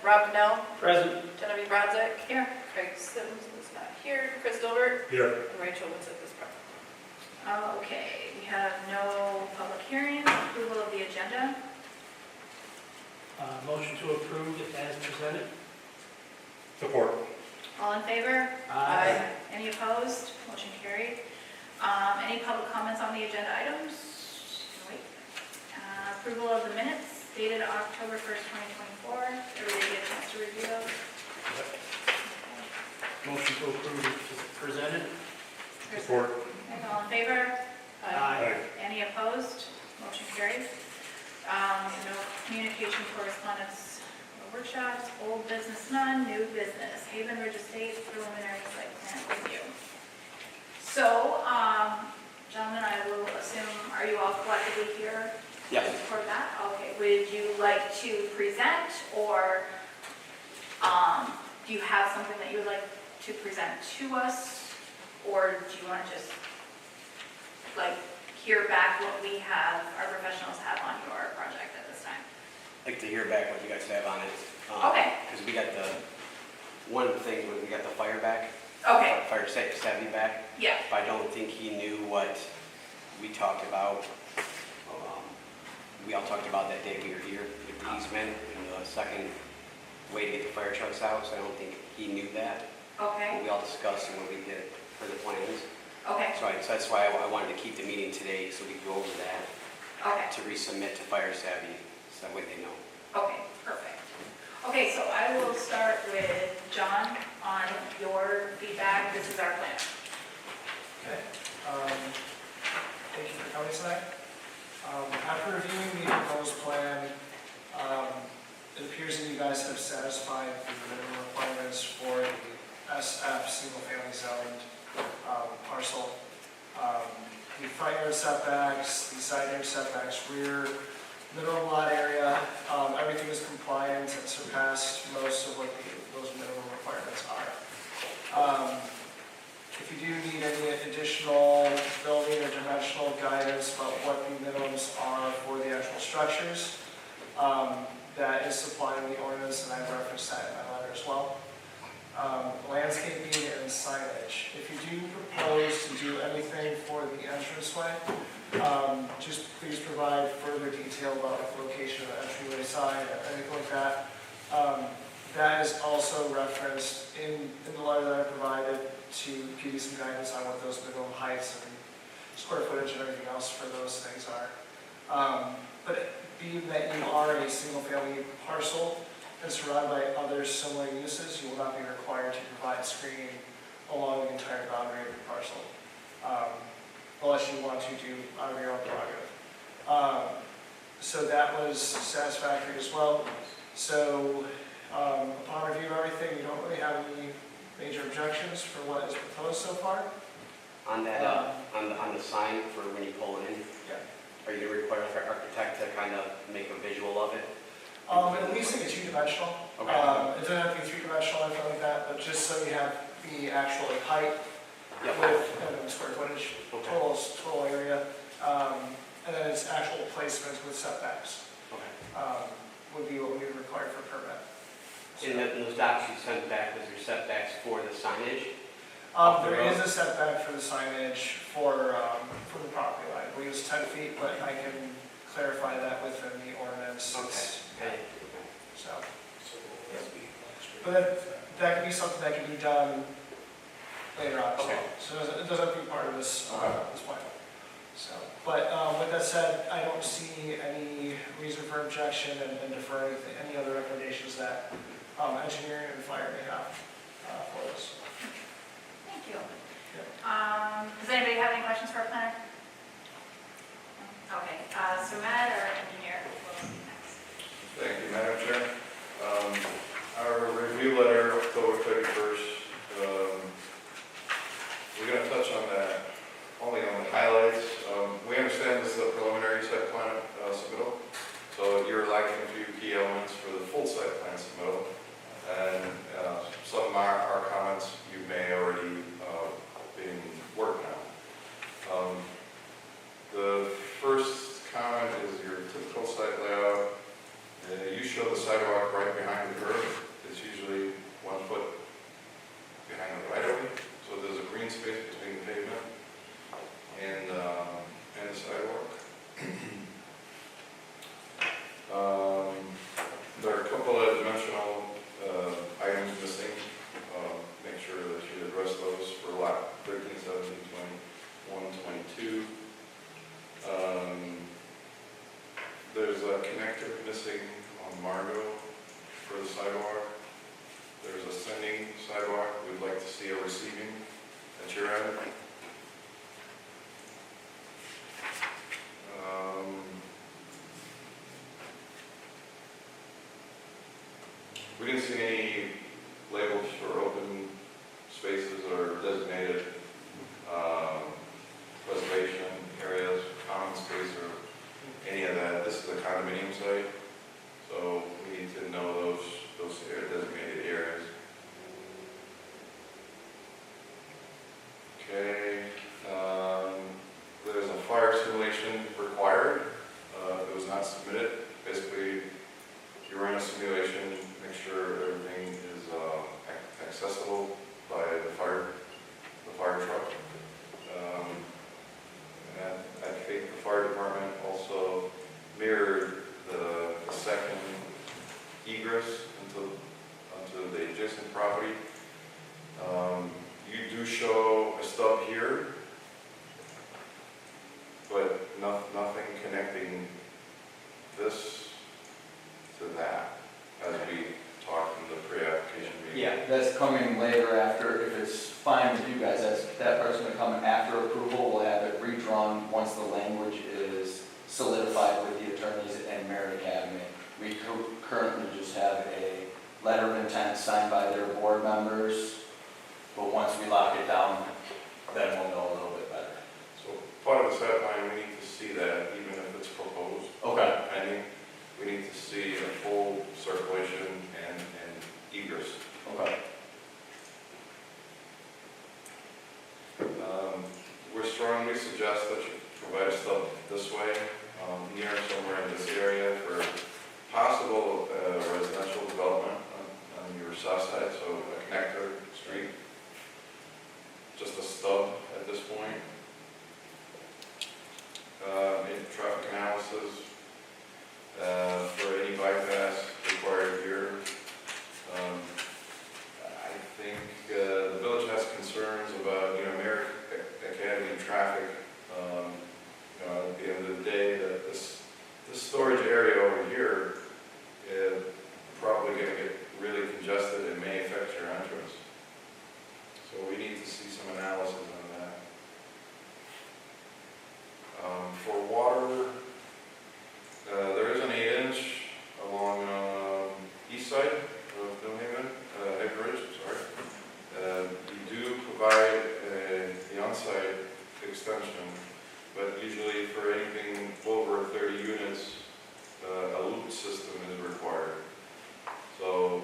Rob Donnell, Present. Genevieve Brodzik. Here. Craig Sims is not here. Chris Dilbert. Here. And Rachel Witzik is present. Okay, we have no public hearings, approval of the agenda. Motion to approve as presented. Support. All in favor? Aye. Any opposed? Motion carried. Any public comments on the agenda items? Wait. Approval of the minutes dated October 1st, 2024. Everybody get a chance to review those? Motion to approve as presented. Support. Okay, all in favor? Aye. Any opposed? Motion carried. No communication, correspondence, or workshops, old business none, new business, Haven Ridge Estates preliminary site plan review. So, gentlemen, I will assume, are you all collectively here? Yes. For that? Okay, would you like to present, or do you have something that you would like to present to us? Or do you want to just, like, hear back what we have, our professionals have on your project at this time? I'd like to hear back what you guys have on it. Okay. Because we got one of the things was we got the fire back. Okay, Fire savvy back. yeah, But I don't think he knew what we talked about. We all talked about that day we were here with the easement and the second way to get the fire trucks out. So I don't think he knew that. okay, What we all discussed and what we did for the plans. okay, So that's why I wanted to keep the meeting today so we could go over that okay, to resubmit to fire savvy so that way they know. okay, perfect. Okay, so I will start with John on your feedback. This is our plan. Okay. Thank you for coming tonight. After reviewing the proposed plan, it appears that you guys have satisfied the minimum requirements for the SF single-family zoned parcel. The front yard setbacks, the side yard setbacks, rear, minimum lot area, everything is compliant and surpassed most of what those minimum requirements are. If you do need any additional building or dimensional guidance about what the minimums are for the actual structures, that is supplied in the ordinance, and I referenced that in my letter as well. Landscaping and signage. If you do propose to do anything for the entranceway, just please provide further detail about the location of the entryway sign or anything like that. That is also referenced in the letter that I provided to give you some guidance on what those minimum heights and square footage and everything else for those things are. But being that you are a single-family parcel and surrounded by other similar uses, you will not be required to provide screening along the entire boundary of your parcel, unless you want to do out of your own prerogative. So that was satisfactory as well. So upon review of everything, we don't really have any major objections for what is proposed so far. On that, on the sign for when you pull in, Yeah. are you going to require our architect to kind of make a visual of it? At least like a two-dimensional. Okay. It doesn't have to be three-dimensional or anything like that, but just so you have the actual height, Yep. width, and square footage, Okay. total area, and then its actual placement with setbacks Okay. would be what we would require for permit. In those docs you sent back, was there setbacks for the signage? There is a setback for the signage for the property line. We use 10 feet, but I can clarify that within the ordinance. Okay. So, but that could be something that can be done later on as well. Okay. So it doesn't have to be part of this plan. So, but with that said, I don't see any reason for objection and defer any other recommendations that engineering and fire may have for this. Thank you. Does anybody have any questions for our planner? Okay, so Matt, our engineer, will be next. Thank you, Madam Chair. Our review letter, October 31st, we're going to touch on that, only on the highlights. We understand this is a preliminary site plan submittal, so you're lacking a few key elements for the full site plan submittal. And some of our comments you may already been working on. The first comment is your typical site layout. You show the sidewalk right behind the curb. Margot for the sidewalk. There's a sending sidewalk. We'd like to see a receiving at your end. We didn't see any labels for open spaces or designated reservation areas, common space, or any of that. This is a condominium site, so we need to know those designated areas. Okay, there's a fire simulation required. It was not submitted. Basically, you run a simulation, make sure everything is accessible by the fire truck. And I think the fire department also mirrored the second egress onto the adjacent property. You do show a stub here, but nothing connecting this to that, as we talked in the pre-application meeting. Yeah, that's coming later after, if it's fine with you guys, that person will come after approval, we'll have it redrawn once the language is solidified with the attorneys and Merit Academy. We currently just have a letter of intent signed by their board members, but once we lock it down, then we'll know a little bit better. So part of the site plan, we need to see that, even if it's proposed. Okay. Pending, we need to see a full circulation and egress. Okay. We strongly suggest that you provide a stub this way, near somewhere in this area for possible residential development on your south side, so a connector street. Just a stub at this point. Traffic analysis for any bypass required here. I think the village has concerns about, Merit Academy traffic. At the end of the day, that this storage area over here is probably going to get really congested and may affect your entrance. So we need to see some analysis on that. For water, there is an 8-inch along east side of New Haven, Egg Ridge, sorry. We do provide the on-site extension, but usually for anything over 30 units, a loop system is required. So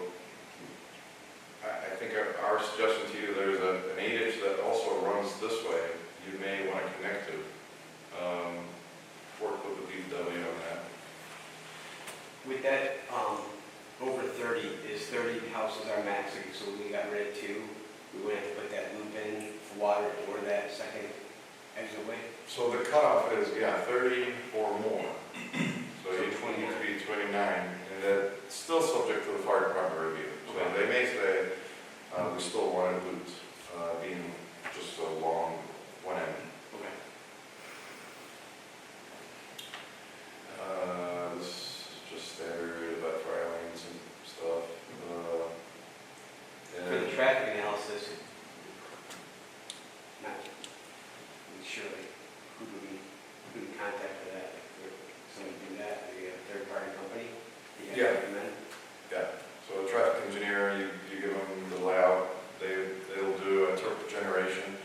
I think our suggestion to you, there's an 8-inch that also runs this way, you may want to connect to. Work with the DPW on that. With that, over 30, is 30 houses our max, so we got rid of 2. We wouldn't have to put that loop in for water or that second exit way. So the cutoff is, 30 or more. So you need to be 29, and that's still subject to the fire department review. So they may say, we still want it looped, being just a long one end. Okay. This is just standard about fire lanes and stuff. For the traffic analysis, not surely, who do we contact for that? If somebody do that, maybe a third-party company? Do you Yeah. recommend? So a traffic engineer, you give them the layout, they'll do a turf generation,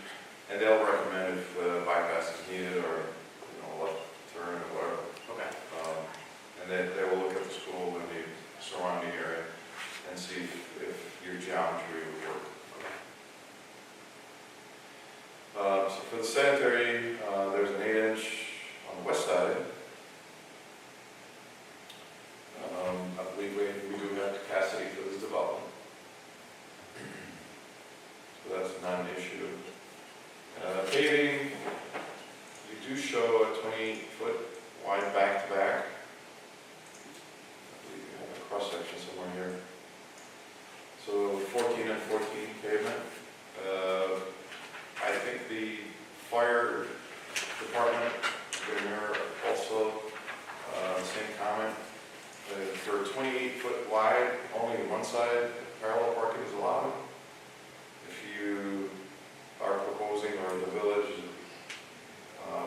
and they'll recommend if bypass is needed or, left turn or whatever. Okay. And then they will look at the school and the surrounding area and see if your geometry would work. So for the sanitary, there's an 8-inch on the west side. I believe we do have capacity for this development. So that's not an issue. Paving, you do show a 20-foot wide back-to-back. I believe you have a cross-section somewhere here. So 14 and 14 pavement. I think the fire department is going to mirror also the same comment. For 28 wide, only one side parallel parking is allowed. If you are proposing, or the village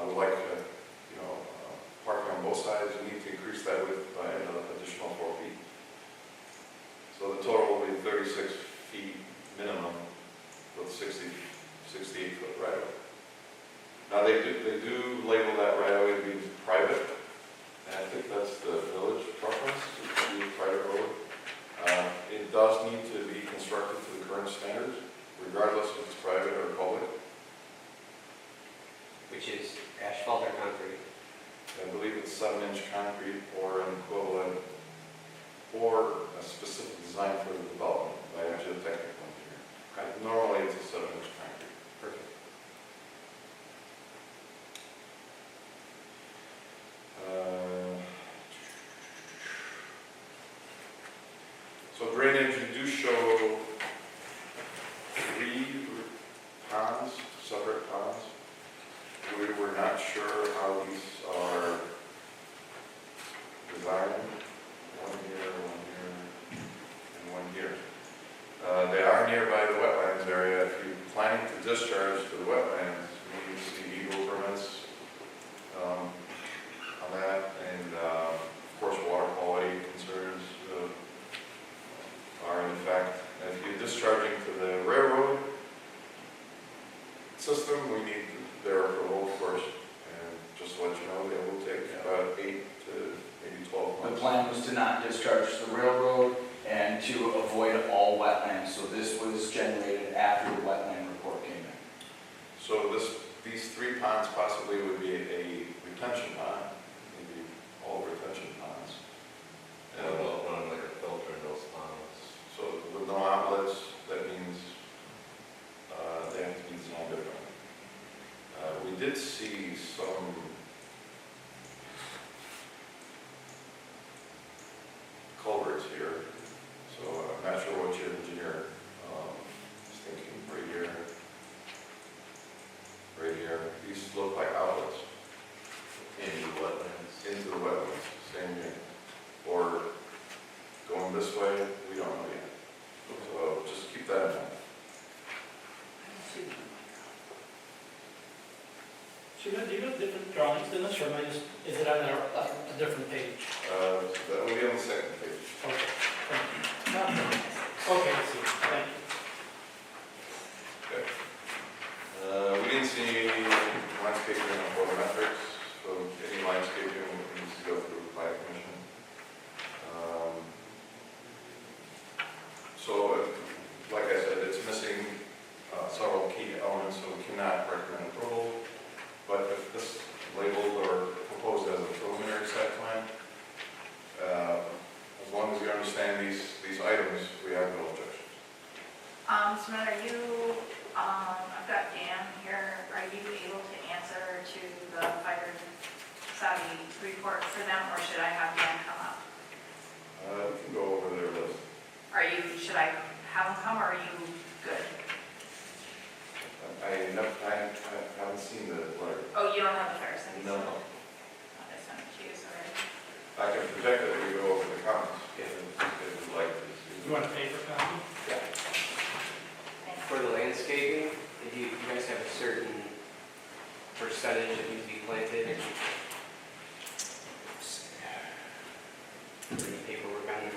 would like to, parking on both sides, you need to increase that width by an additional 4 feet. So the total will be 36 feet minimum with 68 foot right of way. Now they do label that right of way to be private, and I think that's the village preference, to be a private road. It does need to be constructed to the current standards, regardless if it's private or public. Which is asphalt or concrete? I believe it's 7-inch concrete or an equivalent, or a specific design for the development by a geotechnical engineer. Normally it's a 7-inch concrete. Perfect. So drainage, you do show 3 ponds, separate ponds. We were not sure how these are designed. One here, and one here. They are nearby the wetlands area. If you're planning to discharge to the wetlands, you need to see eagle permits on that, and of course water quality concerns are in effect. If you're discharging to the railroad system, we need their approval first, and just to let you know, it will take about 8 to maybe 12 The months. plan was to not discharge the railroad and to avoid all wetlands, so this was generated after the wetland report came in. So these 3 ponds possibly would be a retention pond, maybe all retention ponds. And we'll run like a filter in those ponds. So with no outlets, that means they have to be designed differently. We did see some culverts here, so I'm not sure what your engineer is thinking. Right here, these look like outlets Into wetlands. into the wetlands, same here. Or going this way, we don't know yet. So just keep that in mind. Should I do different drawings than this, or am I just, is it on a different page? That will be on the second page. Okay, thank you. Okay, I see, thank you. Okay. We didn't see any landscaping or photometrics, so any landscaping needs to go through the planning commission. So, like I said, it's missing several key elements, so we cannot recommend approval. But if this labeled or proposed as a preliminary site plan, as long as you understand these items, we have no objections. So Matt, are you, I've got Dan here, are you able to answer to the fire savvy report for them, or should I have Dan come up? We can go over their list. Should I have him come, or are you good? I haven't seen the letter. Oh, you don't have the fire savvy? No. I sent it to you, sorry. I can project that we go over the comments, if you'd like to. You want a paper copy? Thank For the landscaping, if you guys have a certain percentage that needs to be planted? Any paperwork on it?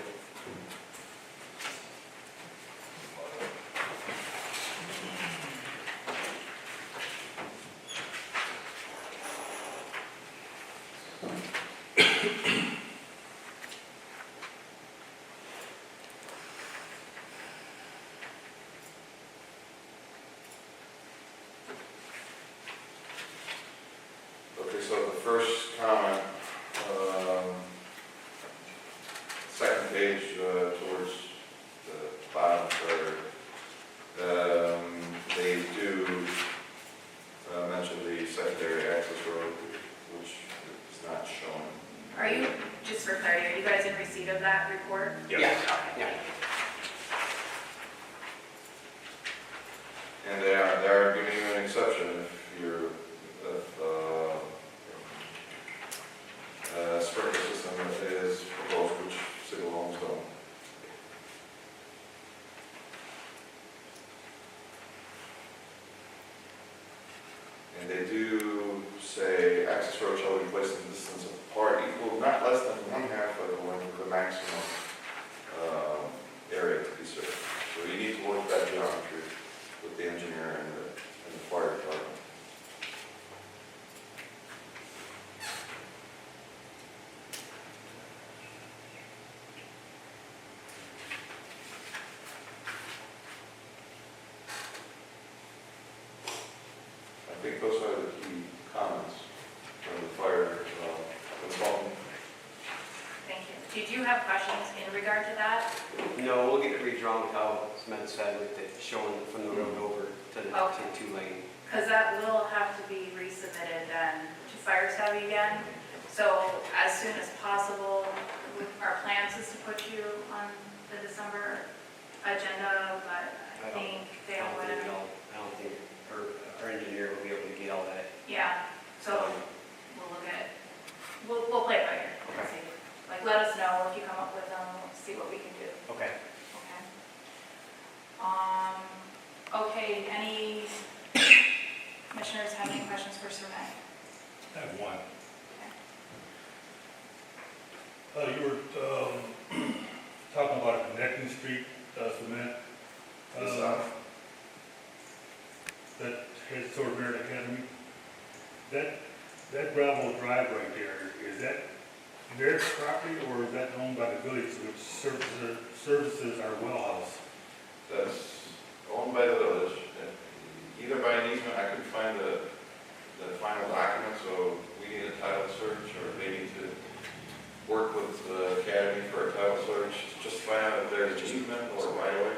Okay, so the first comment, second page towards the bottom third, they do mention the secondary access road, which is not shown. Are you, just for clarity, are you guys in receipt of that report? Yes. Okay. Yeah. And they are giving you an exception if you're, sprinkler system is proposed, which single homes don't. think those are the key comments from the fire consultant. Thank you. Did you have questions in regard to that? No, we'll get it redrawn with how Smith said, with it showing from the road over to the Okay. two lane. Because that will have to be resubmitted then to Fire Savvy again. So as soon as possible, our plans is to put you on the December agenda, but I think they don't want to. I don't think our engineer will be able to get all that. Yeah, so we'll look at, we'll play it by ear. and Okay. see. Like, let us know if you come up with them, we'll see what we can do. Okay. Okay. Okay, any commissioners have any questions for Sir Matt? I have one. Okay. You were talking about a connecting street cement. That heads toward Merit Academy. That gravel drive right there, is that Merit's property or is that owned by the village which services our well house? That's owned by the village, either by an easement, I couldn't find the final document, so we need a title search, or they need to work with the academy for a title search, just find out if there's an easement or right of way.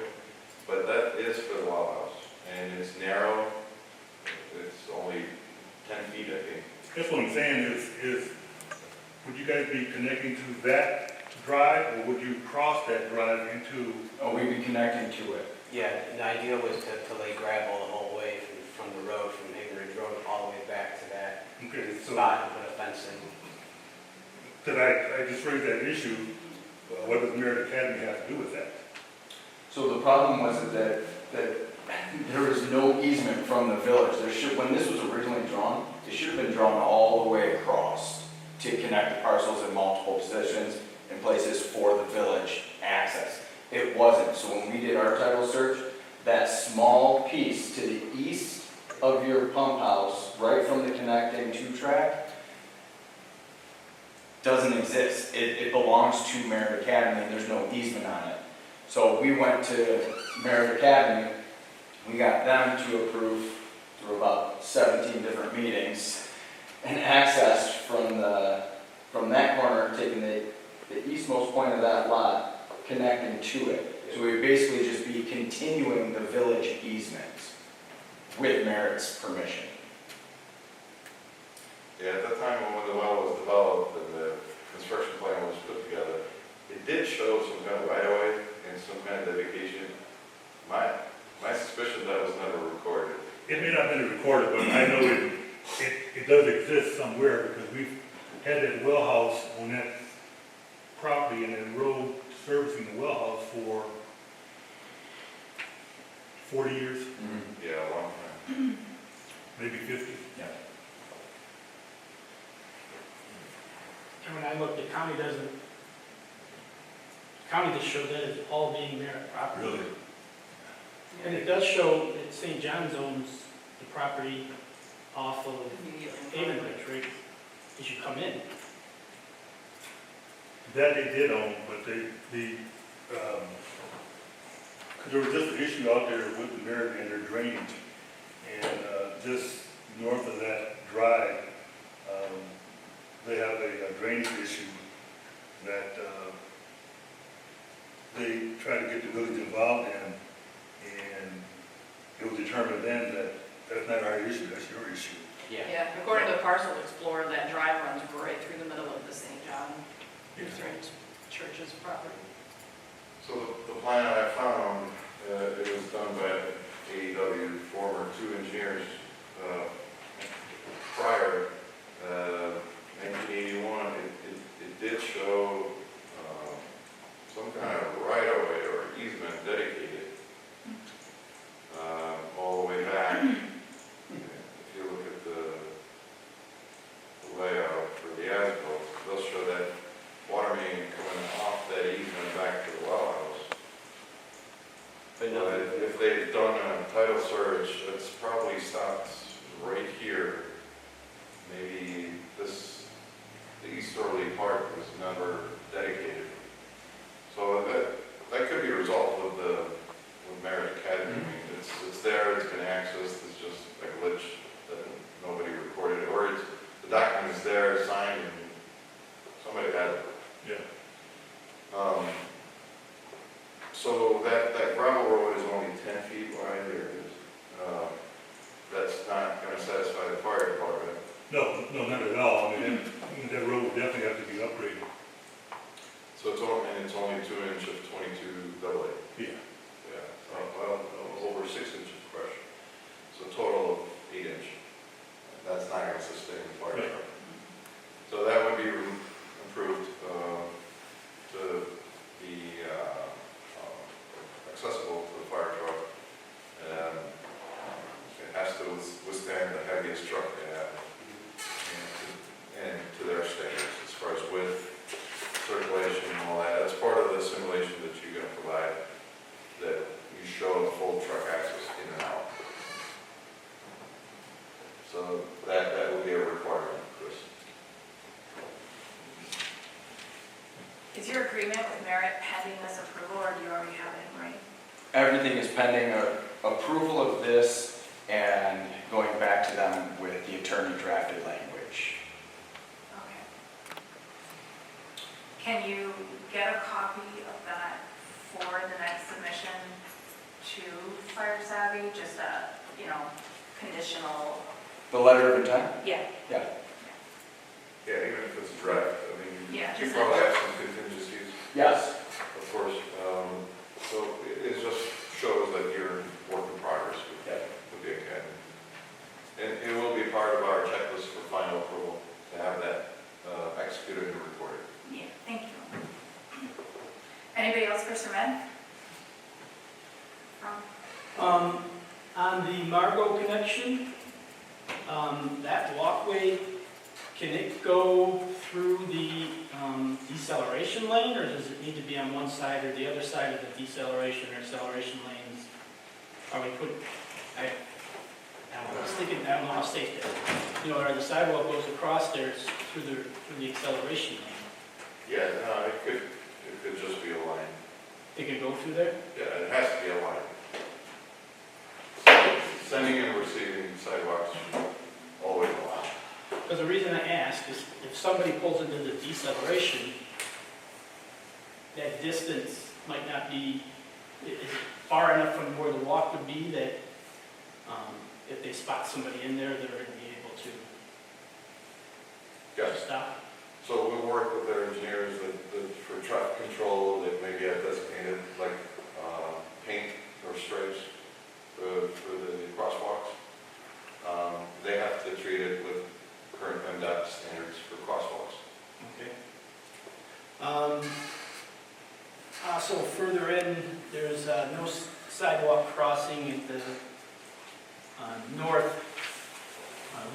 But that is for the well house, and it's narrow, it's only 10 feet, I think. That's what I'm saying is would you guys be connecting to that drive or would you cross that drive into? Oh, we'd be connecting to it. Yeah, the idea was to lay gravel the whole way from the road, from Haven Ridge Road, all the way back to that Okay, so spot and put a fence in. that I just raised that issue, what does Merit Academy have to do with that? So the problem was that there was no easement from the village. When this was originally drawn, it should have been drawn all the way across to connect the parcels in multiple positions and places for the village access. It wasn't. So when we did our title search, that small piece to the east of your pump house, right from the connecting two-track, doesn't exist. It belongs to Merit Academy and there's no easement on it. So we went to Merit Academy, we got them to approve through about 17 different meetings and access from that corner, taking the eastmost point of that lot, connecting to it. So we would basically just be continuing the village easement with Merit's permission. Yeah, at that time when the well was developed and the construction plan was put together, it did show some kind of right of way and some kind of dedication. My suspicion that was never recorded. It may not have been recorded, but I know it does exist somewhere because we've had that well house on that property and that road servicing the well house for 40 years, Yeah, a long time. maybe 50. Yeah. And when I looked, the county just showed that as all being Merit property. Really? And it does show that St. John's owns the property off of Haven Ridge, right, as you come in. That they did own, but there was just an issue out there with the Merit and their drainage. And just north of that drive, they have a drainage issue that they tried to get the village involved in. And it was determined then that that's not our issue, that's your issue. Yeah, according to Parcel Explorer, that drive runs right through the middle of the St. John Lutheran Church's property. So the plan I found, it was done by AEW, former two engineers prior, 1981. It did show some kind of right of way or easement dedicated all the way back. If you look at the layout for the as-built, they'll show that water main coming off that easement back to the well house. But But if they've done a title search, it's probably stopped right here. Maybe the easterly part was never dedicated. So that could be a result of with Merit Academy. I mean, it's there, it's been accessed, it's just a glitch that So that gravel road is only 10 feet wide, or that's not going to satisfy the fire department. No, not at all. I mean, that road would definitely have to be upgraded. So it's only 2 inch of 22 AA. Yeah. Yeah, well, over 6 inches of crush. So total of 8 inch. That's not going to sustain the fire Right. truck. So that would be improved to be accessible to the fire truck. And it has to withstand the heaviest truck they have and to their standards as far as width, circulation and all that. That's part of the simulation that you're going to provide, that you show the full truck access in and out. So that will be a requirement, Chris. Is your agreement with Merit pending this approval, or do you already have it in writing? Everything is pending approval of this and going back to them with the attorney drafted language. Okay. Can you get a copy of that for the next submission to Fire Savvy? Just a, conditional, The letter of intent? yeah. Yeah. Yeah, even if it's a draft, I mean, Yeah, you just probably have some contingencies, Yes. of course. So it just shows that you're in work in progress with the academy. And it will be part of our checklist for final approval to have that executed and recorded. Yeah, thank you. Anybody else for cement? On the Margot connection, that walkway, can it go through the deceleration lane, or does it need to be on one side or the other side of the deceleration or acceleration lanes? Are we put, I was thinking, I don't know how safe that is. Or the sidewalk goes across there through the acceleration lane. Yeah, no, it could just be a line. It can go through there? Yeah, it has to be a line. Sending and receiving sidewalks always a line. Because the reason I ask is if somebody pulls into the deceleration, that distance might not be, is it far enough from where the walk would be that if they spot somebody in there, they're going to be able to Yes. stop? So we'll work with their engineers that for traffic control, that maybe have designated like paint or stripes for the crosswalks. They have to treat it with current MDOT standards for crosswalks. Okay. Also further in, there's no sidewalk crossing at the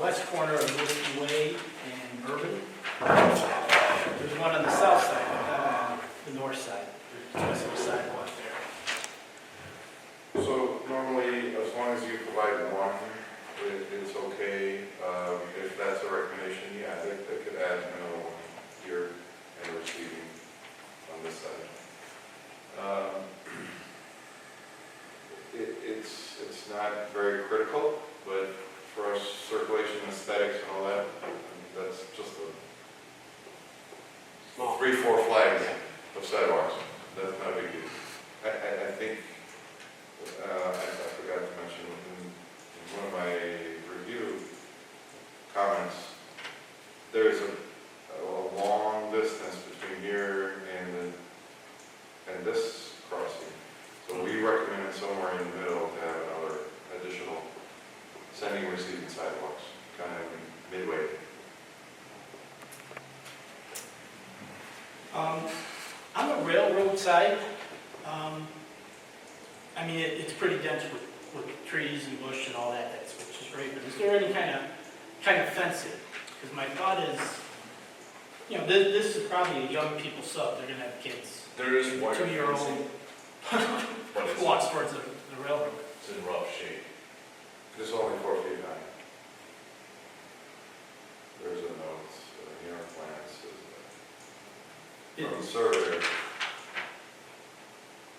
west corner of Whiskey Way and Bourbon. There's one on the south side, but not on the north side. There's no sidewalk there. So normally, as long as you provide one, it's okay. If that's a recommendation, yeah, they could add another one here and receiving on this side. It's not very critical, but for us, circulation aesthetics and all that, that's just Small. 3-4 flags of sidewalks. That's not a big deal. I think, I forgot to mention, in one of my review comments, there's a long distance between here and this crossing. So we recommend somewhere in the middle to have another additional sending and receiving sidewalks, kind of midway. On the railroad side, it's pretty dense with trees and bush and all that, which is great, but is there any kind of fencing? Because my thought is, this is probably a young people sub, they're gonna have kids. There is wire 2-year-old fencing, but who walks towards the railroad. it's in rough shape. It's only 4 feet high. There's a note in our plans, from the surveyor.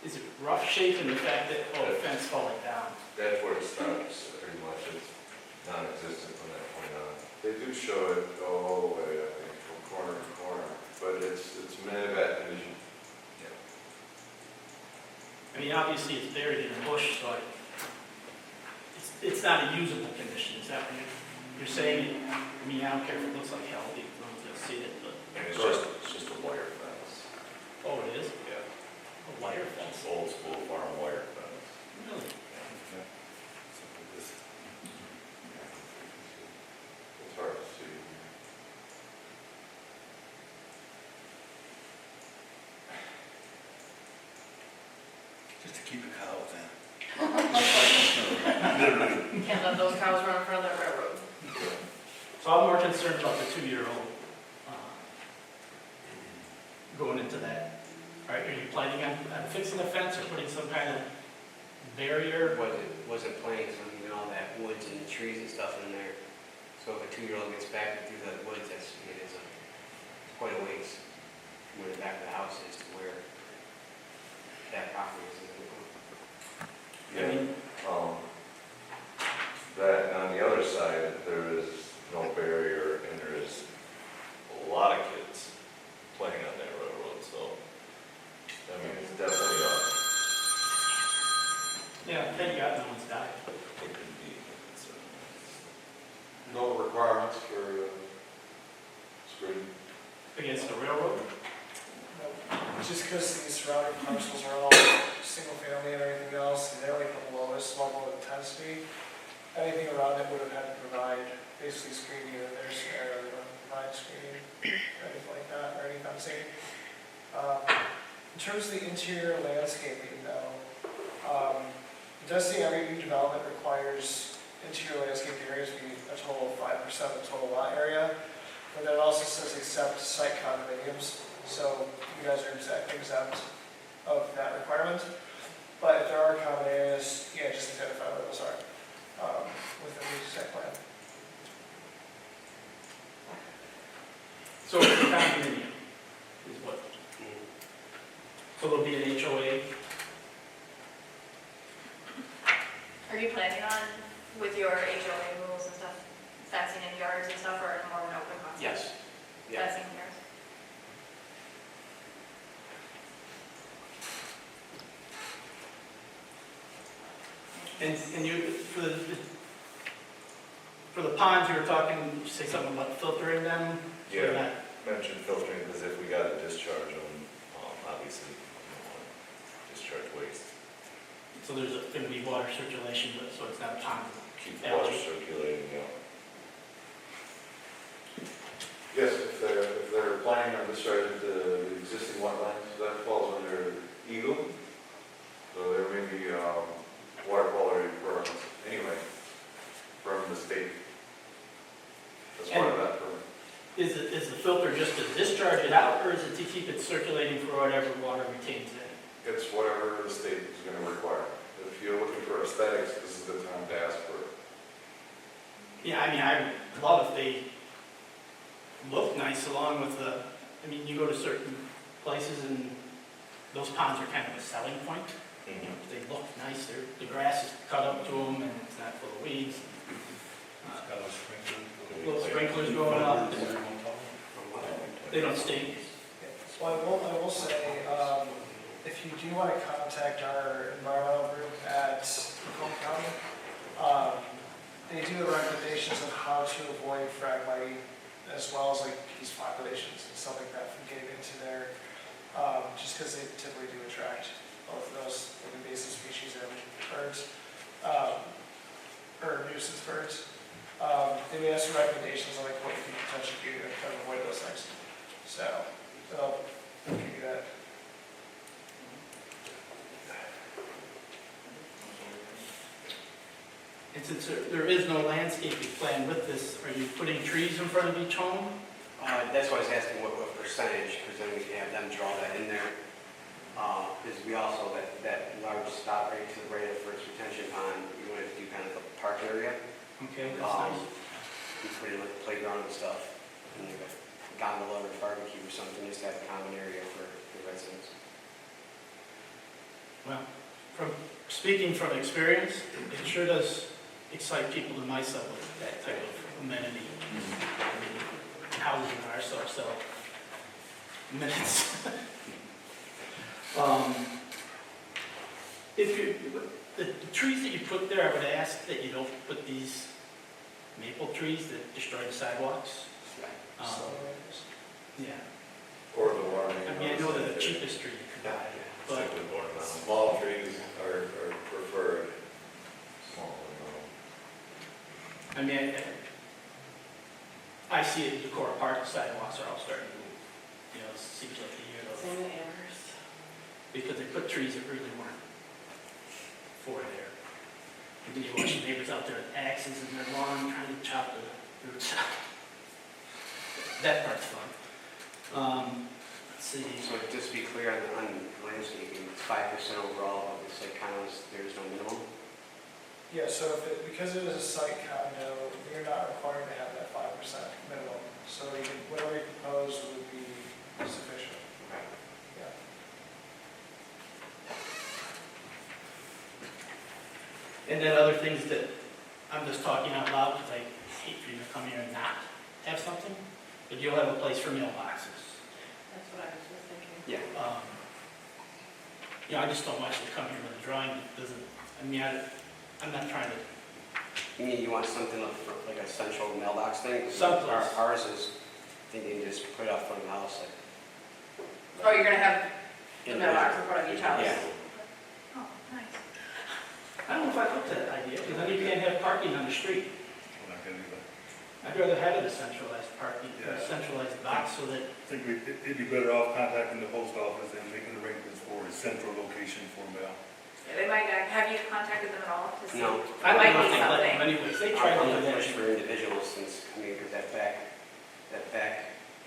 Is it rough shape in the fact that, the fence falling down? That's where it stops, pretty much. It's non-existent from that point on. They do show it all the way, I think, from corner to corner, but it's in bad condition. I mean, obviously it's buried in a bush, so it's not a usable condition, is that what you're saying? I mean, I don't care if it looks like hell, you don't see it, but, And it's just a wire fence. oh, it is? Yeah. A wire fence? Old school farm wire fence. Really? It's hard to see. Just to keep a cow then. Can't let those cows run in front of the railroad. So I'm more concerned about the 2-year-old going into that. All right, are you planning on fixing the fence or putting some kind of barrier? Wasn't planning on leaving all that woods and trees and stuff in there. So if a 2-year-old gets back through the woods, it is quite a ways from where the back of the house is to where that property is. Yeah, that, on the other side, there is no barrier and there is a lot of kids playing on that railroad, so, I mean, it's definitely Yeah, thank God no one's died. it could be, No requirements for screening? Against the railroad? Just because these surrounding parcels are all single family and everything else, and they're like the lowest level of intensity, anything around it would have had to provide basically screening in their scenario, they don't provide screening or anything like that, or any fencing. In terms of the interior landscaping though, it does say every new development requires interior landscape areas to be a total of 5% of the total lot area, but then it also says except site condominiums. So you guys are exempt of that requirement. But if there are common areas, yeah, just identify what those are within the site plan. So it's a condominium is what? So there'll be an HOA? Are you planning on, with your HOA rules and stuff, fencing in yards and stuff, or more of an open concept? Yes. Yeah. Fencing in yards? And you, for the ponds, you were talking, you say something about filtering them? So they're Yeah. not- mentioned filtering, because if we got to discharge them, obviously, we don't want to discharge waste. So there's going to be water circulation, but so it's not a pond. Keep the water circulating, you know. Yes, if they're planning on discharging the existing wetlands, that falls under Eagle. So there may be water quality requirements anyway from the state. That's part of that permit. Is the filter just to discharge it out, or is it to keep it circulating for whatever water retains in it? It's whatever the state is going to require. If you're looking for aesthetics, this is the time to ask for it. Yeah, I mean, I love if they look nice along with the, I mean, you go to certain places and those ponds are kind of a selling point. You know, they look nice, the grass is cut up to them and it's not full of weeds. Little sprinklers going up, they don't stink. Well, I will say, if you do want to contact our environmental group at Macomb County, they do the recommendations of how to avoid frag miting, as well as like geese populations and stuff like that from getting into there, just because they typically do attract both of those invasive species and birds, or nuisance birds. They may have some recommendations on like what you can potentially do to kind of avoid those things. So they'll give you that. And since there is no landscaping plan with this, are you putting trees in front of each home? That's why I was asking what percentage, because then we can have them draw that in there. Because we also, that large stop right to the right of First Retention Pond, we wanted to do kind of a park area. Okay, that's nice. We put in like a playground and stuff, and like a gondola or barbecue or something, just to have a common area for the residents. Well, speaking from experience, it sure does excite people in my subway, that type of amenity. I mean, houses in our stuff, so minutes. If you, the trees that you put there, I would ask that you don't put these maple trees that destroy the sidewalks. Um, Yeah, Or the warning. I mean, I know they're the cheapest tree you could buy, but Small trees are preferred. Small, I mean, I see it in Decorah Park, the sidewalks are all starting to move. You know, it seems like the year of, Same in Amherst. because they put trees that really weren't for there. And then you watch the neighbors out there with axes in their lawn trying to chop the roots out. That part's fun. Let's see. So just to be clear on landscaping, it's 5% overall, but it's like kind of, there's no minimum? Yeah, so if it, because it is a site condo, you're not required to have that 5% minimum. So you can, whatever you propose would be sufficient. Okay. Yeah. And then other things that I'm just talking out loud because I hate for you to come here and not have something, but you'll have a place for mailboxes. That's what I was just thinking. Yeah. You know, I just don't want you to come here with a drawing that doesn't, I mean, I'm not trying to, You mean you want something like a central mailbox thing? 'Cause Someplace. Ours is, I think you can just put it out front of the house, like. Oh, you're gonna have the in mailbox in front of each house? Yeah. Oh, nice. I don't know if I looked at that idea, because then you can't have parking on the street. We're not gonna do that. I'd rather have it a centralized parking, a Yeah. centralized box so that, I think it'd be better off contacting the post office and making arrangements for a central location for mail. Yeah, they might, have you contacted them at all to see? No. I don't Might know be if they let them something. anyways, they try to I'm do gonna push that. for individuals since, I mean, because that back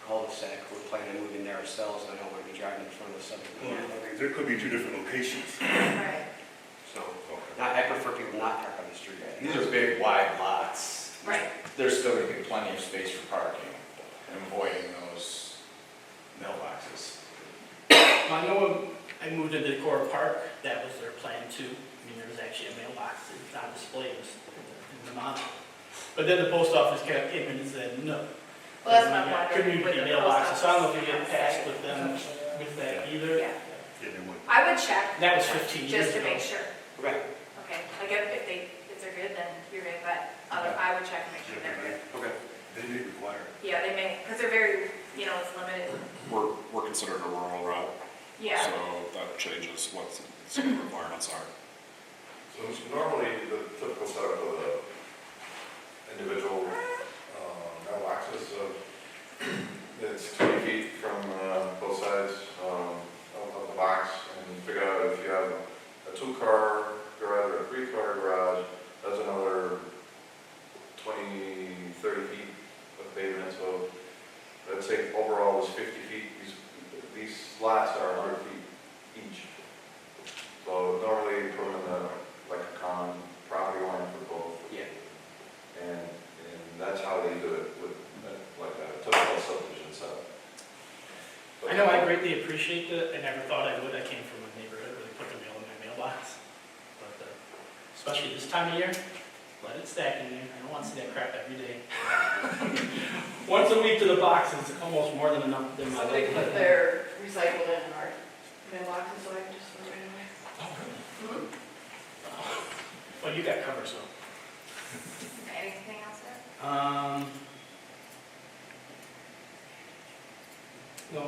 cul-de-sac, we're planning on moving there ourselves, and I don't want to be driving in front of the subdivision. There could be two different locations. Right, So, I prefer people not park on the street. These are big, wide lots. right. There's still gonna be plenty of space for parking and avoiding those mailboxes. I know when I moved into Decorah Park, that was their plan too. I mean, there was actually a mailbox that was on display in the model. But then the post office came in and said, no. Well, that's We what I'm got wondering. with Community the mailboxes, post so I don't know if office. you get passed with them, with that either. Yeah, Yeah, they would. I would check. That was 15 years Just to ago. make sure. Okay, Okay, like if they're good, then you're good, but I would check and make sure they're good. okay. They may require. Yeah, they may, because they're very, it's limited. We're considered a rural route, Yeah, so that changes what some of the requirements are. So normally, the typical setup of the individual mailboxes, it's 20 feet from both sides of the box, and you figure out if you have a 2-car garage or a 3-car garage, that's another 20, 30 feet of pavement, so I'd say overall is 50 feet. These lots are 100 feet each. So normally you put them in like a common property line for both, Yeah. and that's how they do it with like a typical subdivision setup. I know I greatly appreciate that. I never thought I would. I came from a neighborhood where they put the mail in my mailbox. But especially this time of year, let it stack in there. I don't want to see that crap every day. Once a week to the box is almost more than enough. Than my Somebody put their recycle in our mailboxes, so I can just throw it away. Oh, really? Well, you got covered, so. anything else there? No,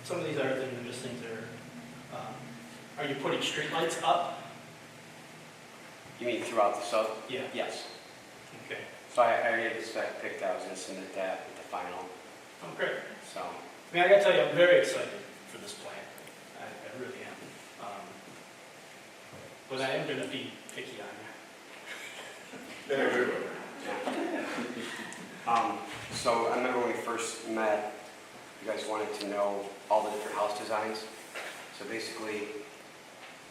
some of these other things are just things that are you putting streetlights up? You mean throughout the sub? Yeah. Yes. Okay. So I already have the spec picked out, I was gonna submit that with the final, Oh, great. so. I mean, I gotta tell you, I'm very excited for this plan. I really am. But I am gonna be picky on In a good way. So I remember when we first met, you guys wanted to know all the different house designs. So basically,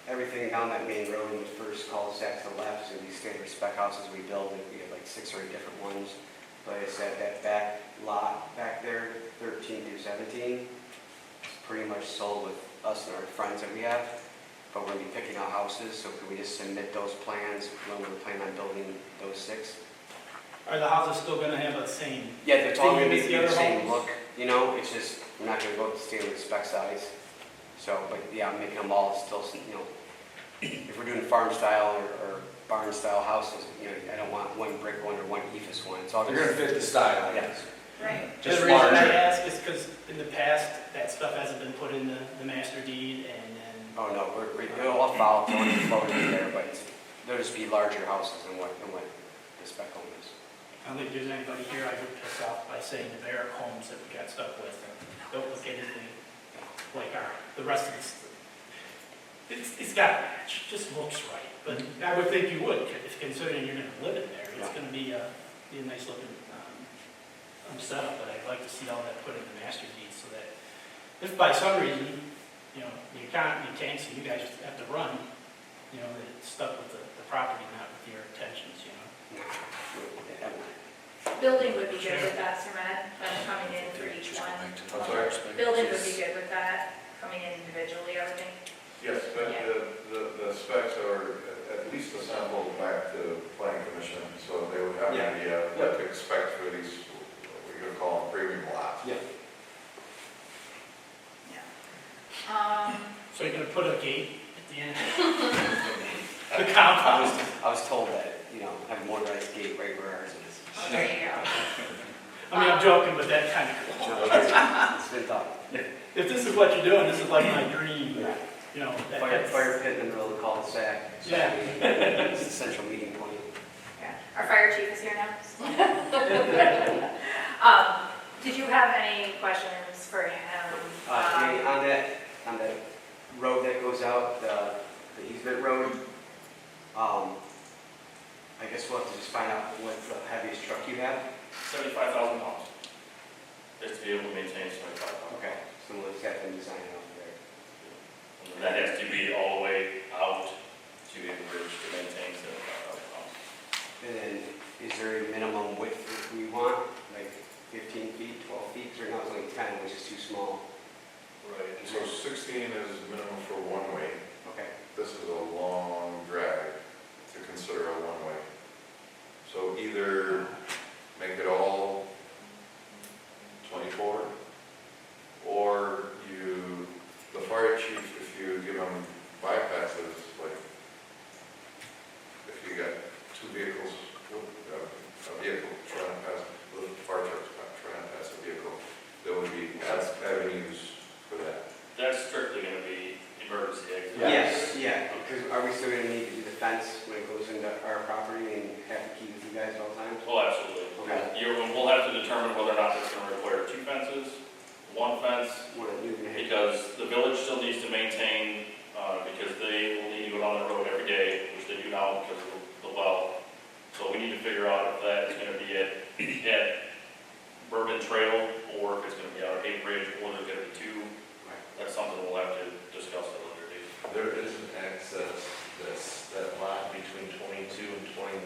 everything down that main road in the first cul-de-sac to the left is gonna be standard spec houses we build. We have like 6 or 8 different ones. But I said that back lot back there, 13 through 17, is pretty much sold with us and our friends that we have. But we're gonna be picking out houses, so could we just submit those plans when we're planning on building those 6? Are the houses still gonna have the same? Yeah, it's all gonna be Same the as the other same homes? look, it's just, we're not gonna go with the standard spec size. So, but yeah, I'm making them all still, if we're doing farm style or barn style houses, you know, I don't want one brick one or one ephes one. It's all They're gonna fit the style. Yes. Right. Just The reason I larger. ask is because in the past, that stuff hasn't been put in the master deed, and then, Oh, no, it'll all follow, float in there, but there'll just be larger houses than what the spec home is. I don't think there's anybody here I would piss off by saying the barrack homes that we got stuck with don't look anything like the rest of this. It's got to match, just looks right, but I would think you would, if considering you're gonna live in there, it's gonna be a nice looking, setup, but I'd like to see all that put in the master deed, so that if by some reason, you know, your tanks and you guys have to run, you know, that it's stuck with the property, not with your intentions, you know. Building would be good with that, Sir Matt, coming in for each one. I'm sorry? Building would be good with that, coming in individually, I would think. Yes, but the specs are at least assembled back to planning commission, so they would have an idea what to expect for these, what you're gonna call them premium lots. Yeah. So you're gonna put a gate at the end? The compound? I was told that, you know, have a motorized gate right where ours is. Oh, there you go. I mean, I'm joking, but that kind of, It's been thought. if this is what you're doing, this is like my dream, you know. that's- Fire pit in the middle of the cul-de-sac. Yeah. It's the central meeting point. Yeah. Our fire chief is here now. Did you have any questions for him? On that road that goes out, the easement road, I guess we'll have to just find out what the heaviest truck you have. 75,000 pounds. Just to be able to maintain 75 pounds. Okay, so let's get them designed out there. And that has to be all the way out to the bridge to maintain 75,000 pounds. And then, is there a minimum width that we want, like 15 feet, 12 feet, or not, like 10, which is too small? Right. So 16 is minimum for one way. Okay. This is a long drag to consider a one-way. So either make it all 24, or the fire chief, if you give them bypasses, like, if you got two vehicles, a vehicle trying to pass, the fire truck's trying to pass a vehicle, there would be avenues for that. That's strictly going to be emergency exit. Yes, yeah, because are we still gonna need to do the fence when it goes into our property and have to keep with you guys at all times? Oh, absolutely. Okay. We'll have to determine whether or not it's going to require 2 fences, 1 fence, What are you gonna hit? because the village still needs to maintain, because they will need to go down the road every day, which they do now because of the well. So we need to figure out if that is going to be at Bourbon Trail, or if it's going to be out at Hay Bridge, or there's going to be 2. That's something we'll have to discuss at a later date. There is an access, that lot between 22 and 21.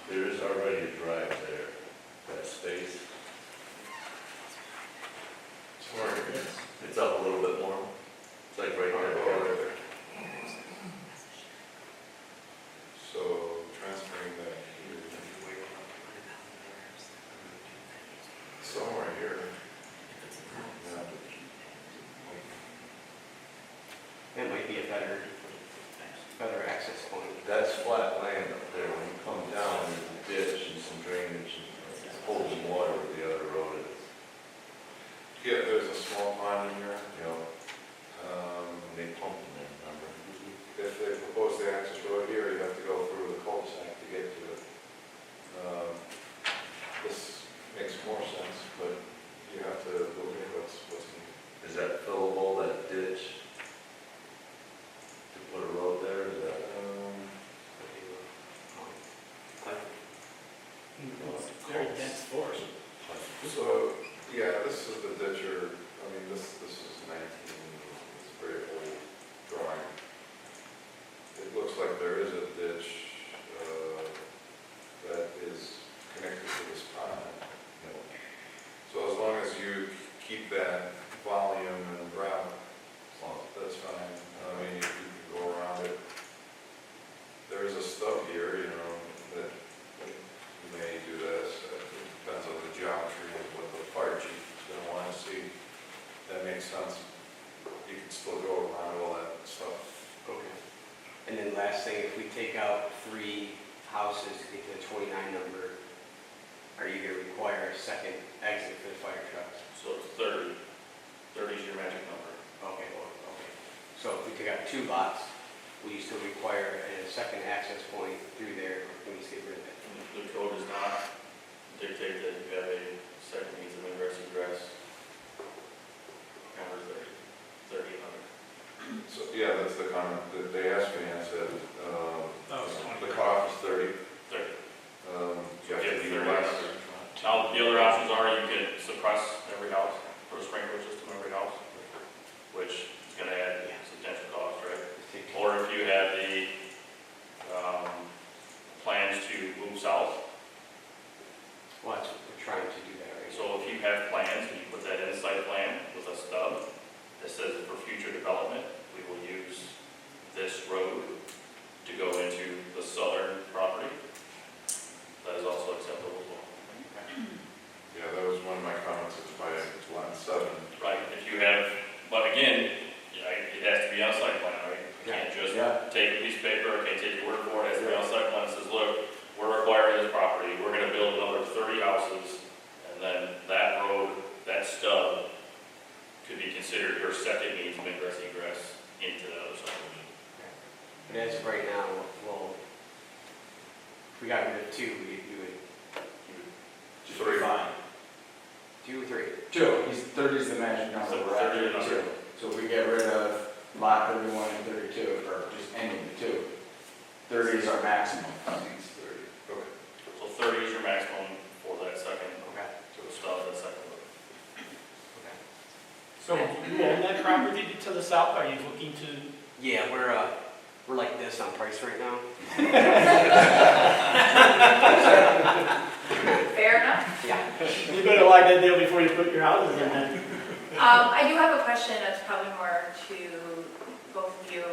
There is already a drive there, that space. Somewhere here. It's up a little bit more. It's like right there. Right there. So transferring that here. Somewhere here. Yeah. That might be a better access point. That's flat land up there. When you come down, there's a ditch and some drainage and holding water where the other road is. Yeah, there's a small pond in here. You know, they pump in there, remember? If they propose the access road here, you have to go through the cul-de-sac to get to it. This makes more sense, but you have to look at what's needed. Is that fillable, that ditch? To put a road there, is that? It's very dense forest. So, yeah, this is the ditcher, I mean, this is 19, it's a very old drawing. It looks like there is a ditch that is connected to this pond. So as long as you keep that volume and route, that's fine. I mean, you can go around it. There is a stub here, you know, that you may do this. It depends on the geometry and what the fire chief is going to want to see. That makes sense. You can still go around all that stuff. Okay. And then last thing, if we take out 3 houses to get to the 29 number, are you gonna require a second exit for the fire trucks? So it's 30. 30 is your magic number. Okay, well, okay. So if we take out 2 lots, will you still require a second access point through there, or can we just get rid of it? And the code does not dictate that you have a second means of ingress egress. Number 30 under. So, yeah, that's the comment that they asked me, I said, the cutoff is 30. 30. You have to be 30 less. under. Now, the other options are you could suppress every house, put a sprinkler system in every house, which is gonna add substantial cost, right? Or if you have the, plans to move south. Well, that's, we're trying to do that right now. So if you have plans and you put that in the site plan with a stub that says for future development, we will use this road to go into the southern property, that is also acceptable as well. Yeah, that was one of my comments, it's by lot 7. Right, if you have, but again, it has to be on a site plan, right? You can't just Yeah. take a piece of paper, okay, take your word for it, it has to be on a site plan, that says, look, we're acquiring this property, we're gonna build another 30 houses, and then that road, that stub, could be considered your second means of ingress egress into the other subdivision. But as of right now, well, if we got rid of 2, we would Just 3. fine. 2 or 3? 2, 30 is the magic number, So we're at 30 and 32. So if we get rid of lot 31 and 32, or just ending the 2, 30 is our maximum. Needs 30. Okay. So 30 is your maximum for that second, Okay. so the stub, that second road. Okay. So you own that property to the south, are you looking to? Yeah, we're like this on price right now. Fair enough. Yeah. You better like that deal before you put your houses in then. I do have a question that's probably more to both of you.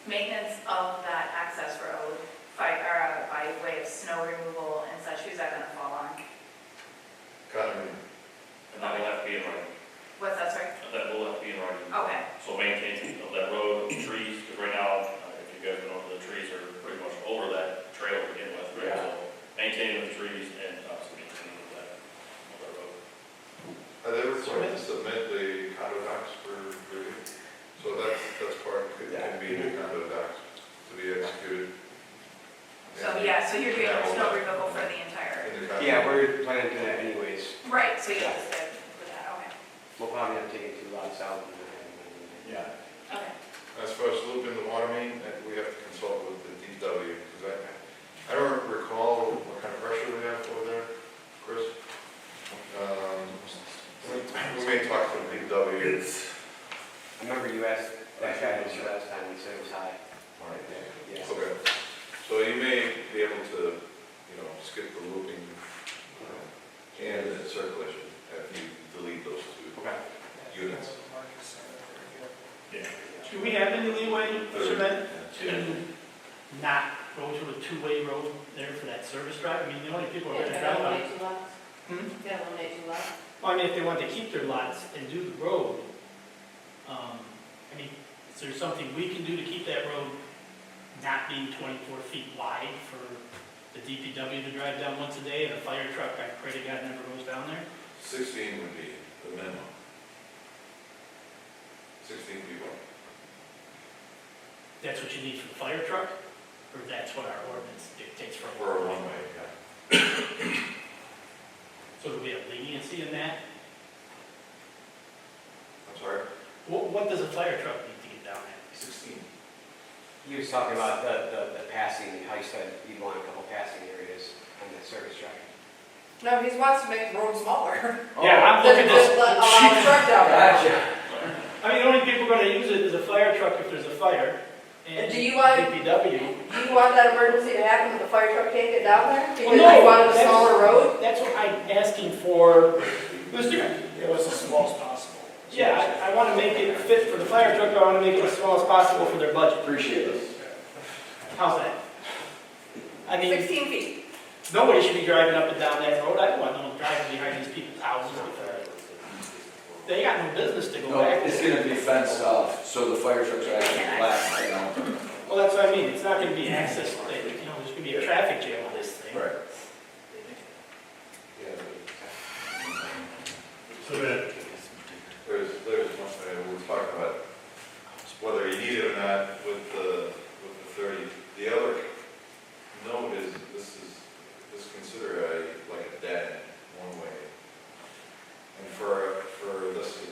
Maintenance of that access road, by way of snow removal and such, who's that gonna fall on? Kind And that will have to be in writing. What's that, sorry? That will have to be in writing. Okay, So maintaining of that road, trees, because right now, if you guys know, the trees are pretty much over that trail to begin with, right? Yeah. So maintaining the trees and obviously maintaining of that road. Are they required to submit the condo docs for review? So that's part, can be the condo docs to be executed. so yeah, so you're doing snow removal for the entire, In the condo. Yeah, we're planning to do that anyways. right, so you just did with that, okay, We'll probably have to take it 2 lots out. Yeah. okay. As far as looping the water main, we have to consult with the DW, because I don't recall what kind of pressure we have over there, Chris. We may talk to the DW. I remember you asked that guy this last time, he said it was high. Yeah. Okay, so you may be able to, skip the looping and the circulation if you delete those 2 Okay. units. Do we have any leeway, Mr. Ben, Yeah. to not go to a 2-way road there for that service drive? I mean, the only people are gonna drive on. Hmm? Yeah, eliminate 2 lots. Well, I mean, if they want to keep their lots and do the road, I mean, is there something we can do to keep that road not being 24 feet wide for the DPW to drive down once a day, and a fire truck, I pray to God, never goes down there? 16 would be the minimum. 16 feet wide. That's what you need for the fire truck, or that's what our ordinance dictates for? For a one-way, yeah. So do we have leniency in that? I'm sorry? What does a fire truck need to get down there? 16. He was talking about the passing, how you said you'd want a couple passing areas on that service drive. No, he wants to make the road smaller. Yeah, I'm looking at this. Allow the truck down there. I mean, the only people gonna use it is a fire truck if there's a fire, and And do you want- DPW. Do you want that emergency to happen if the fire truck can't get down there? Because Well, no, you wanted a that's- smaller road? That's what I'm asking for, Mr. It was as small as possible. Yeah, I wanna make it fit for the fire truck, I wanna make it as small as possible for their budget. Appreciate it. How's that? I mean, 16 feet. nobody should be driving up and down that road, I don't want no one driving behind these people's houses. They got no business to go No, back it's there. gonna be fenced off, so the fire trucks are actually black, Well, what I mean, it's not gonna be access, there's gonna be a traffic jam on this thing. Right. Yeah, So that, there's one thing we were talking about, whether you need it or not with the 30. The other note is, this is considered like a dead one way. And for this is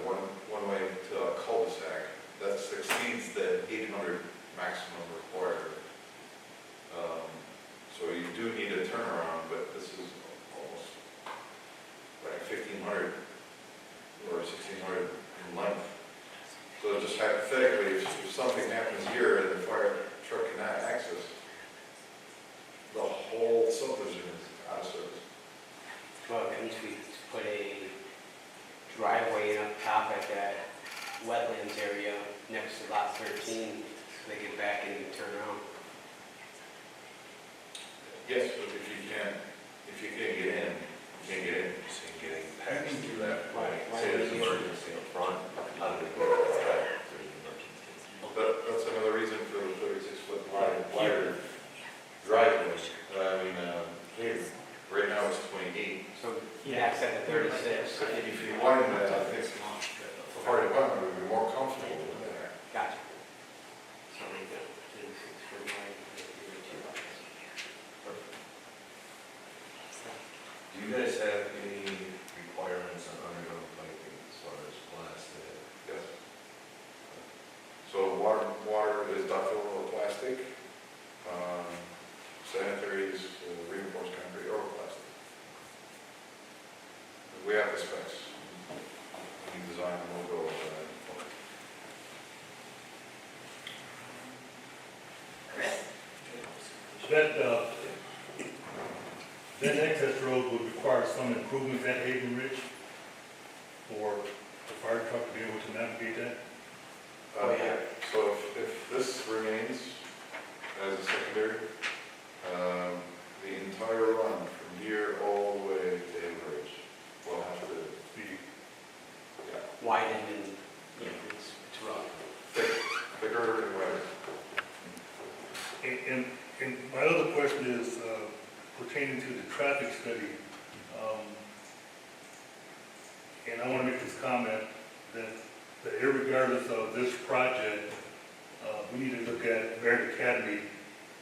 one way to a cul-de-sac, that exceeds the 800 maximum required. So you do need a turnaround, but this is almost like 1,500 or 1,600 in length. So just hypothetically, if something happens here and the fire truck cannot access, the whole subdivision is out of service. Well, couldn't we put a driveway up top at that wetlands area next to lot 13, so they get back in and turn around? Yes, but if you can't get in, you can't get in. You can't get past through that point. Why Say would there's you- emergency up front, how do they go back? That's another reason for the 36-foot wider driveway. Hey, right now it's 28. So Yeah. max at the 36. If you widen that, I think the fire department would be more comfortable with that. Gotcha. So we got 36 foot wide. Do you guys have any requirements on underground piping as far as plastic? Yes. So water is ductile or plastic. Sanitary is reinforced concrete or plastic. We have the specs. We design and we'll go over that. Chris? that access road would require some improvements at Haven Ridge for the fire truck to be able to navigate that. Yeah, so if this remains as a secondary, the entire run from here all the way to Haven Ridge will have to be, yeah, Widen and, it's rough. thicker and wider. And my other question is pertaining to the traffic study. And I want to make this comment that irregardless of this project, we need to look at Merit Academy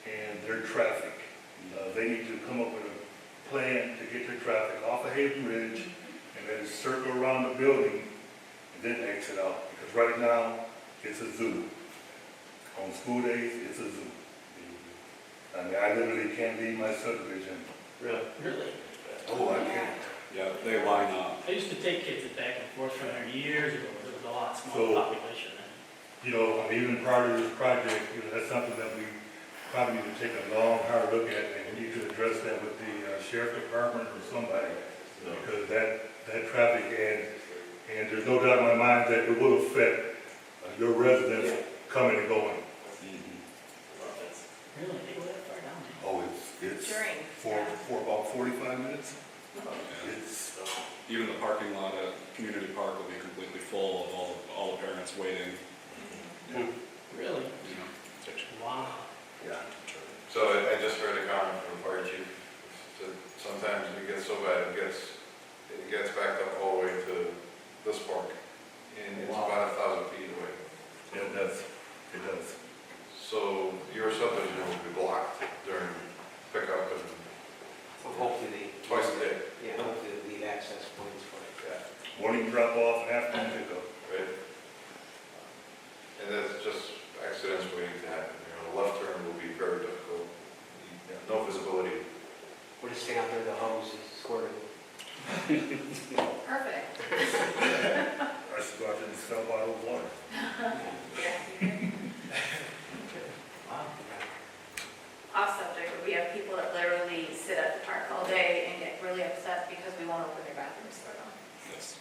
and their traffic. They need to come up with a plan to get their traffic off of Haven Ridge and then circle around the building and then exit out. Because right now, it's a zoo. On school days, it's a zoo. I mean, I literally can't leave my subdivision. Really? Really? Oh, I can't. Yeah, they line up. I used to take kids back and forth from there years ago, there was a lot smaller So- population then. I mean, even part of this project, that's something that we probably need to take a long, hard look at, and we need to address that with the sheriff department or somebody, because that traffic, and there's no doubt in my mind that it will affect your residents coming and going. Really, they go that far down? Oh, it's During. for about 45 minutes. It's, Even the parking lot at Community Park will be completely full of all the parents waiting, Really? you know. Wow. yeah. So I just heard a comment from the fire chief. That sometimes it gets so bad, it gets backed up all the way to this park. And it's about 1,000 feet away. Yeah, it does. It does. So your subdivision will be blocked during pickup and So hopefully twice a day. hopefully they'll leave access points for it. Yeah. Morning drop off and afternoon pickup. Right? And that's just accidents waiting to happen. The left turn will be very difficult. No visibility. We'll just stay out there, the hose is squirting. Perfect. I should go out there and sell bottled water. Wow. Off subject, but we have people that literally sit at the park all day and get really upset because we won't open their bathrooms for them. Yes.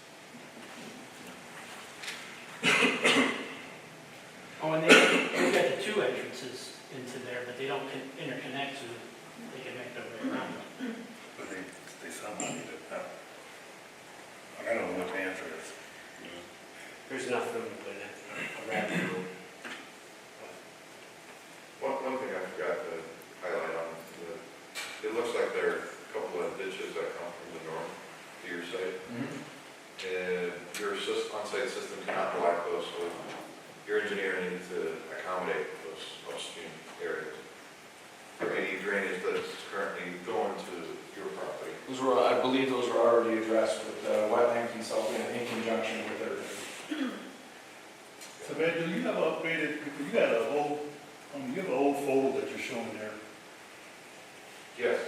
Oh, and they've got the two entrances into there, but they don't interconnect, so they can make their way around. But they somehow need it now. I don't know what the answer is. There's enough room to put a rapid room. accommodate those upstream areas. For any drainage that's currently going to your property. Those were, I believe those were already addressed with wetland consulting in conjunction with their. So man, do you have updated, you got a old, you have an old photo that you're showing there. Yes.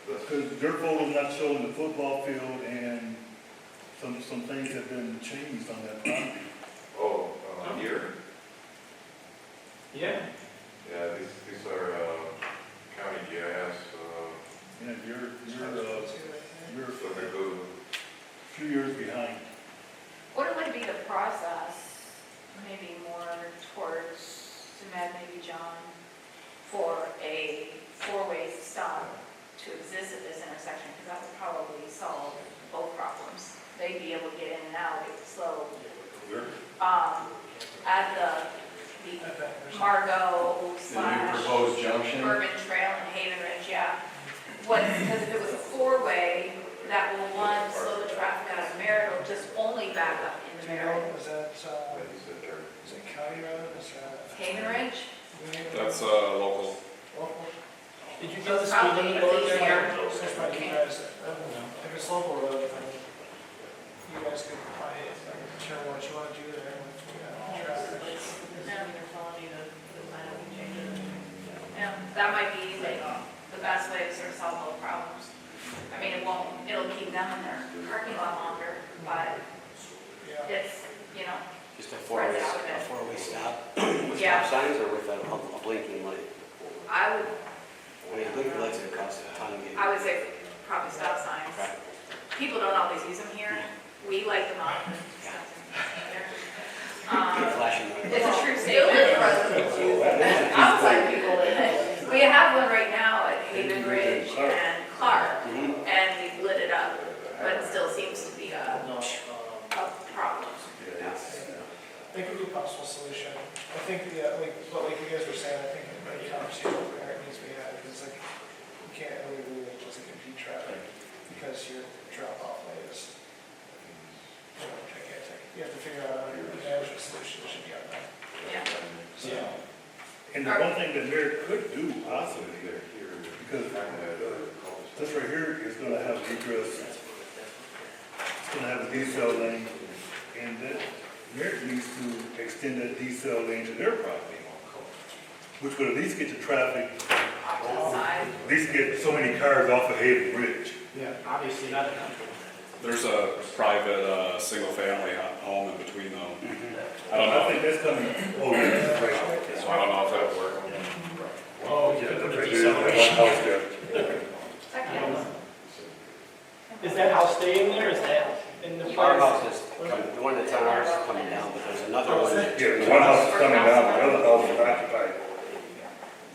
Because their photo's not showing the football field and some things have been changed on that property. Oh, here? Yeah. Yeah, these are county GIS. And you're So they go, a few years behind. What would be the process, maybe more towards, maybe John, for a four-way stop to exist at this intersection? Because that would probably solve both problems. They'd be able to get in and out, it would slow. At the Margot The new / proposed junction. Urban Trail and Haven Ridge, yeah. Because if it was a four-way, that will, one, slow the traffic out of Merritt, it'll just only back up into Do you know, Merritt. is that, like you said there. is it county road, is that? Haven Ridge? That's local. Local? Did you So get the it's speed probably limit over easier. there? That's probably you guys, if it's local road, then you guys could probably determine what you want to do there. Yeah, that might be like the best way to sort of solve both problems. I mean, it'll keep them in their parking lot longer, but Yeah. it's, Just a Spreads out a bit. four-way stop with Yeah. stop signs or with a blinking light? I would, I mean, blinking lights would cost a ton to get. I would say probably stop signs. Right. People don't always use them here. We light them up. Flashing lights. It's a true statement. Outside people, we have one right now at Haven Ridge and Clark, and we've lit it up, but it still seems to be a problem. I think it would be a possible solution. I think, like you guys were saying, I think the conversation with Eric needs to be had, because like, you can't really just compete traffic, because your drop-off rate is, gigantic. You have to figure out a management solution that should be on that. Yeah. So, and the one thing that Merritt could do possibly, because this right here is gonna have egress, it's gonna have a decel lane, and then Merritt needs to extend that decel lane to their property, which would at least get the traffic, Off to the side. at least get so many cars off of Haven Ridge. Yeah, obviously not a country. There's a private, single-family home in between them. I don't I know, think that's coming, oh, yeah, that's right. so I don't know if that would work. Oh, Yeah, you could that's put a right, there's that one house deceleration. there. Is that house staying there? Is that in the Our park? house is, the one that's on ours is coming down, but there's another one. Yeah, the one house is coming down, the other house is occupied.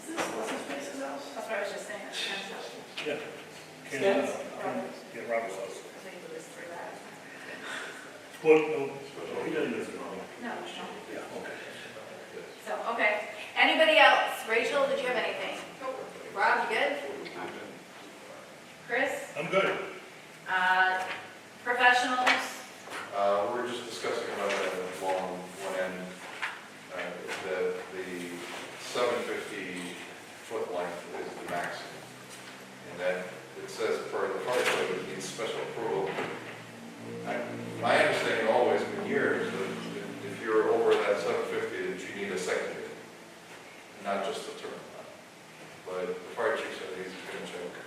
What's his face's house? That's what I was just saying. Ken's house. Yeah. Sten's? Yeah, Robert's house. I think it was through that. Well, no, he doesn't listen to me. No, no. Yeah, okay. So, okay. Anybody else? Rachel, did you have anything? Rob, you good? Chris? I'm good. Professionals? We're just discussing about that along one end, that the 750-foot length is the maximum. And that it says per the fire code, it needs special approval. My understanding always been years that if you're over that 750, that you need a secondary, not just a turn. But the fire chief said he's going to check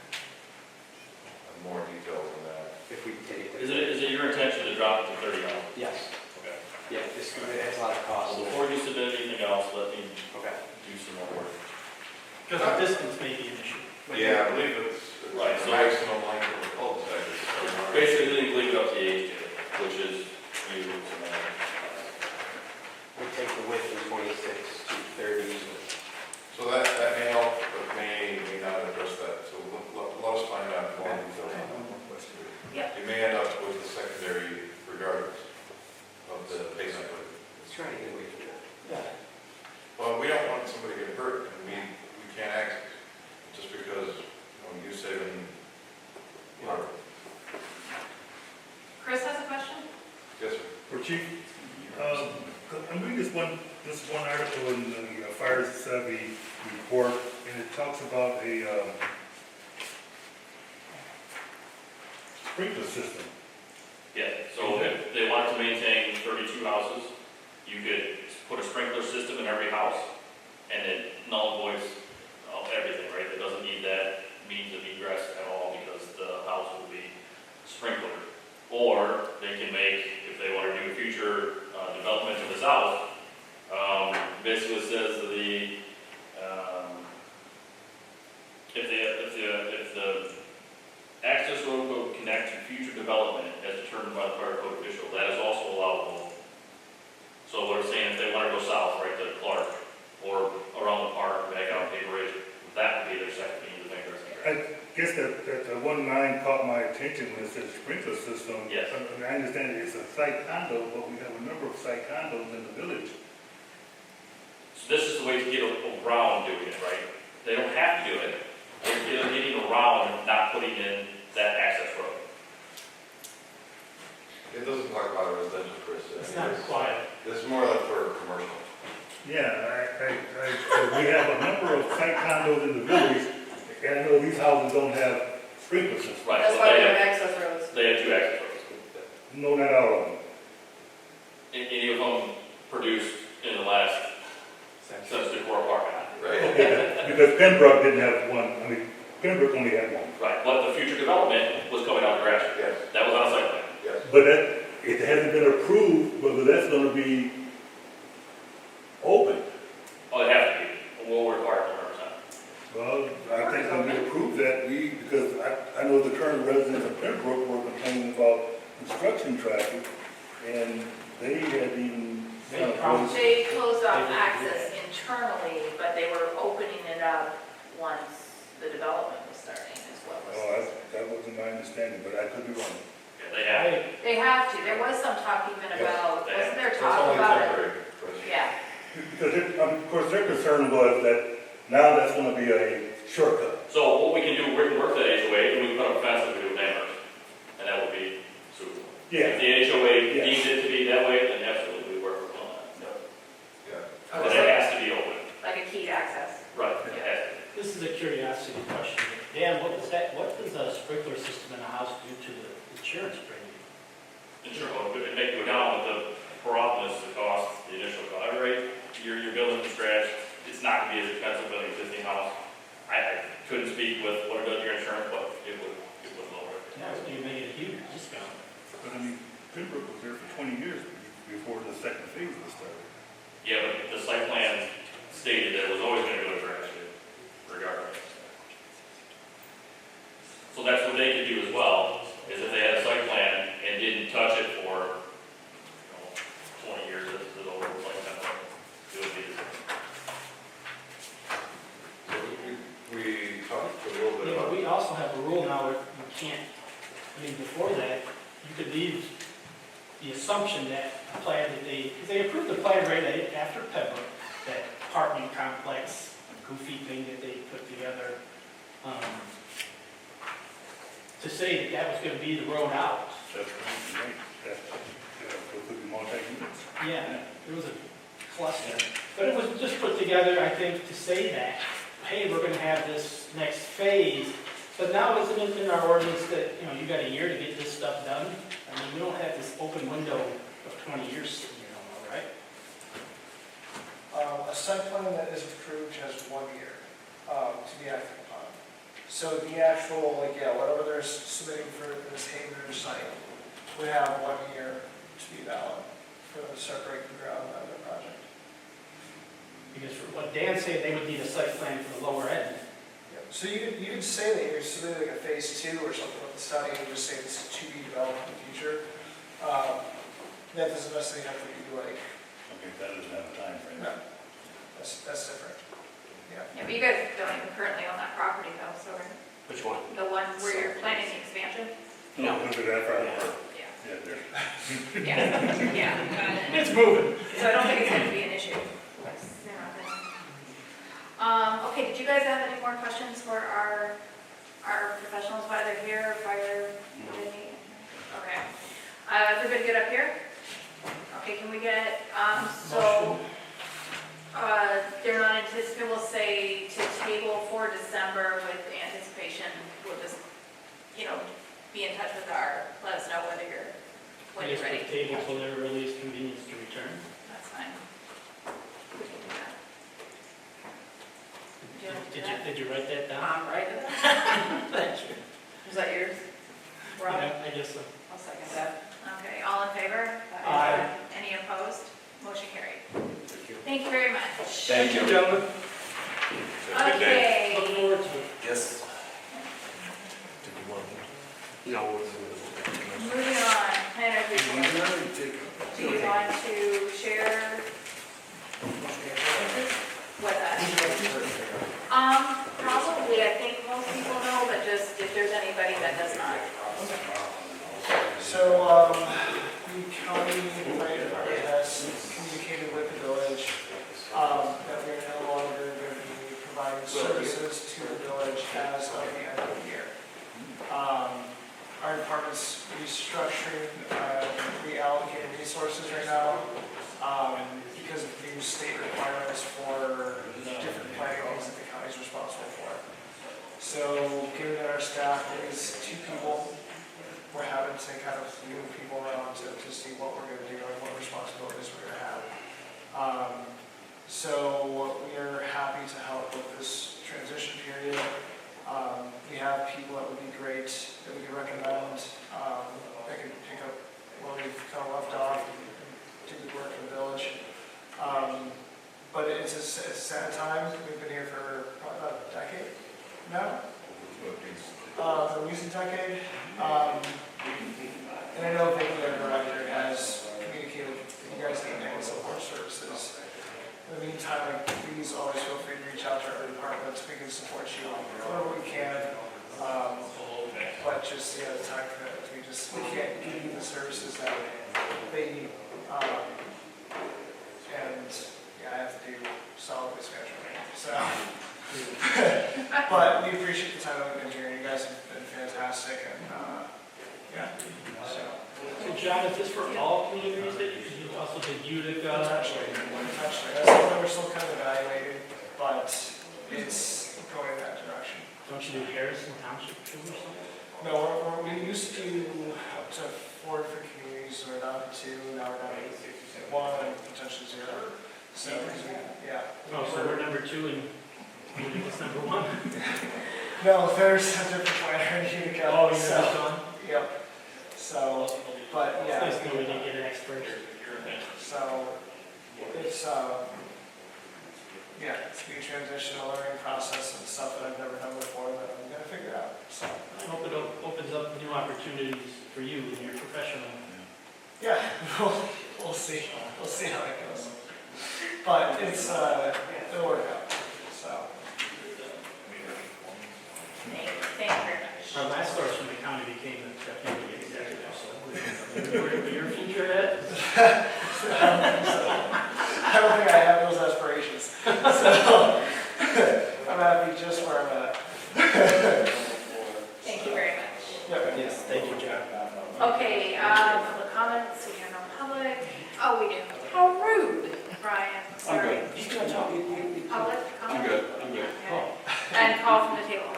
more details on that. If we take. Is it your intention to drop it to 30 now? Yes. Okay. Yeah, it has a lot of cost. So before you submit anything else, let me Okay. do some more work. Because the distance may be an issue. Yeah, I believe it's Right, the so- maximum length of the cul-de-sac is. Basically, leave it up to the age, which is you, We take the width from 26 to 30. So that may help, but may not address that, so let us find out more details on that. Yep. You may end up with the secondary regardless of the pavement width. Let's try to get away from that. Yeah. Well, we don't want somebody to get hurt, and we can't act just because, you saving. Chris has a question? Yes, sir. For Chief, I'm reading this one this one article in the Fire Savvy report, and it talks about a sprinkler system. Yeah, so if they want to maintain 32 houses, you could put a sprinkler system in every house, and it null and voids everything, right? It doesn't need that means of egress at all, because the house will be sprinklered. Or they can make, if they want to do future development to the south, basically says if the access road will connect to future development as determined by the fire code official, that is also allowable. So what I'm saying, if they want to go south, right, to Clark, or around the park, back out Bay Bridge, that would be their second means of ingress. I guess that one line caught my attention when it said sprinkler system. Yes. I mean, I understand it's a site condo, but we have a number of site condos in the village. So this is the way to get around doing it, right? They don't have to do it. They're getting around not putting in that access road. It doesn't talk about residential, Chris. It's not quiet. It's more like for commercial. Yeah, we have a number of site condos in the village, and I know these houses don't have sprinkler systems. Right, That's so why we they have have, access roads. they have 2 access roads. No, not all of them. Any of them produced in the last, since the Core Park. Right. Because Pembroke didn't have one, I mean, Pembroke only had one. Right, but the future development was coming out of Gratiot. Yes, That was on a site plan. yes. But that, it hasn't been approved, whether that's gonna be open. Oh, it has to be. We'll require it 100%. Well, I think when we approve that, because I know the current residents of Pembroke were complaining about construction traffic, and they had even. They closed off access internally, but they were opening it up once the development was starting, is what was. Oh, that wasn't my understanding, but I could be wrong. Yeah, they have. They have to, there was some talk even Yes, about, they- wasn't there That's talk only about it? temporary, Chris. Yeah, Because, of course, their concern was that now that's gonna be a shortcut. So what we can do, we can work the HOA, and we can put up a fence like we do with Amherst, and that would be suitable. Yeah, If the HOA Yes. deems it to be that way, then absolutely we work with them on that. Yeah. But it has to be open. like a key to access. Right, it has to. This is a curiosity question. Dan, what does a sprinkler system in a house do to the insurance premium? Insurance, it may go down with the parothenness, the cost, the initial cost, right? You're building from scratch, it's not gonna be as expensive as an existing house. I couldn't speak with what it does to your insurance, but it would lower it. Yeah, so you make it a huge discount. but I mean, Pembroke was there for 20 years before the second phase was started. Yeah, but the site plan stated that it was always gonna go to Gratiot, regardless. So that's what they could do as well, is if they had a site plan and didn't touch it for, 20 years, this is over, like, it would be the same. So we talked a little bit Yeah, but about. we also have a rule now where you can't, I mean, before that, you could leave the assumption that a plan that because they approved the plan right after Pembroke, that apartment complex, goofy thing that they put together, to say that that was gonna be the road out. That's right. That, it could be multi-units. Yeah, it was a cluster. But it was just put together, I think, to say that, hey, we're gonna have this next phase. But now isn't it in our ordinance that, you got a year to get this stuff done? I mean, we don't have this open window of 20 years sitting here no more, right? A site plan that is approved has 1 year to be acted upon. So the actual, whatever they're submitting for this Haven site would have 1 year to be valid for them to start breaking ground on the project. Because for what Dan said, they would need a site plan for the lower end. So you could say that you're submitting like a phase 2 or something with the study and just say this is to be developed in the future. That doesn't necessarily have to be like, Okay, that doesn't have a time frame. no, that's different. Yeah. Yeah, but you guys don't even currently own that property though, so Which one? the one where you're planning the expansion? No. Look at that far apart. Yeah. Yeah, there. Yeah, yeah. It's moving. So I don't think it's going to be an issue. Okay, did you guys have any more questions for our professionals while they're here, fire? Okay. Everybody get up here? Okay, can we get, so, say to table for December with anticipation, we'll just, be in touch with let us know when I you're guess ready. put table till their earliest convenience to return. That's fine. We can do that. Do you want to do that? Did you write that down? Right? Thank you. Was that yours? Rob? Yeah, I guess so. I'll second that. Okay, all in favor? Aye. Any opposed? Motion carried. Thank you very much. Thank you. Gentlemen, Have a good day. look Okay. forward to it. Yes. Moving on, planner's report. Do you want to share with us? Probably, I think most people know, but just if there's anybody that does not. So, the county fire department has communicated with the village, that we are no longer going to be providing services to the village as of the end of the year. Our department's restructuring, reallocating resources right now, because of new state requirements for different planning things that the county is responsible for. So, given that our staff is 2 people, we're having to kind of move people around to see what we're gonna do and what responsibilities we're gonna have. So we are happy to help with this transition period. We have people that would be great, that we could recommend, that can pick up where we've kind of left off and do the work in the village. But it's a sad time. We've been here for probably about a decade now. The recent decade. And I know Vicky, our director, has communicated with you guys need any support services. In the meantime, please always feel free to reach out to our departments. We can support you wherever we can. But just, the time commitment, we can't give you the services that they need. And I have to do solid waste management. So, but we appreciate the time that we've been here. You guys have been fantastic, and So John, is this for all communities that you also did Utica? Potentially. That's something we're still kind of evaluating, but it's going in that direction. Don't you do Harrison Township too or something? No, we used to do up to 4 different communities, we're down to 2, now we're down to 1, and potentially 0. So, yeah. Oh, so we're number 2 and Utica's number 1? No, there's a different planner in Utica. Oh, you're so, just on? Yep. So, but yeah. It's nice to know we didn't get an expert. So, it's, it's a new transition, a learning process and stuff that I've never done before that I'm gonna figure out, so. I hope it opens up new opportunities for you in your professional. Yeah, we'll see how it goes. But it's, it'll work out, so. Thank you very much. Our last source from the county became the deputy executive, so where your future head? I don't think I have those aspirations. So, I'm happy just where I'm at. Thank you very much. Yep. Yes, thank you, John. Okay, public comments, we have no public. Oh, we do. How rude, Brian, sorry. Public comment? I'm good. Okay. And call from the table.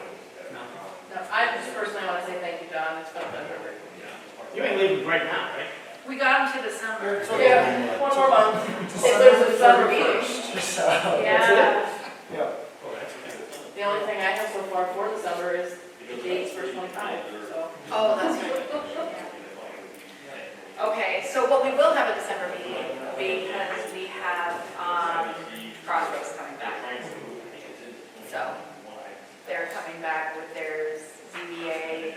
No, I just personally want to say thank you, John. It's been a pleasure working with you. You ain't leaving right now, right? We got him to December. Yeah, one more month. If there's a December meeting. So, Yeah. yeah. Oh, that's okay. The only thing I have so far for December is the dates for 25, so. Oh, that's right. Okay, so what we will have a December meeting because we have Crossroads coming back. So they're coming back with their ZBA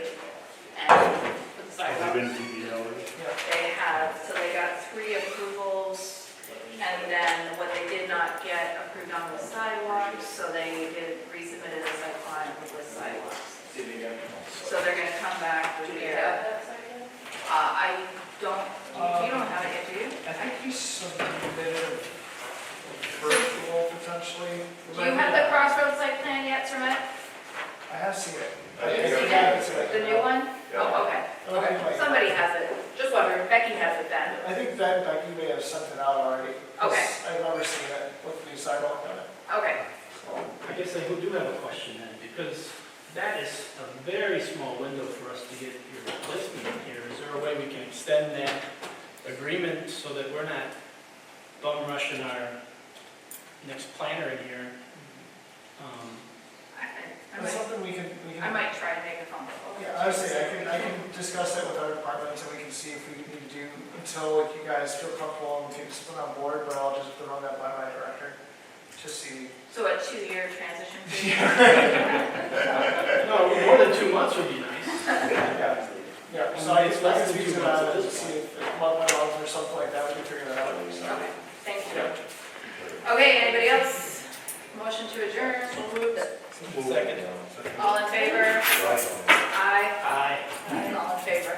and with the Have sidewalks. you been to the hours? They have, so they got 3 approvals, and then what they did not get approved on was sidewalks, so they resubmitted a site plan with sidewalks. So they're gonna come back with their, I don't, you don't have it yet, do you? I think you submitted a virtual potentially. Do you have the Crossroads site plan yet, Surratt? I have seen it. I think Seen I- it? The new one? Oh, okay. Okay. Somebody has it, just wondering, Becky has it then. I think Becky may have sent it out already. 'cause Okay. I've never seen it with the new sidewalk on it. Okay, So, I guess I do have a question then, because that is a very small window for us to get your replacement in here. Is there a way we can extend that agreement so that we're not bum rushing our next planner in here? That's something we can, I might try to make a phone call. yeah, I would say, I can discuss that with our department, and we can see if we need to do, until like you guys feel comfortable and we can just put on board, but I'll just run that by my director, to see. So a 2-year transition period? No, more than 2 months would be nice. Yeah, yeah, so I can speak to that, and see if month by month or something like that, we can figure that out, so. Okay, thank you. Okay, anybody else? Motion to adjourn? Second. All in favor? Aye. Aye. All in favor?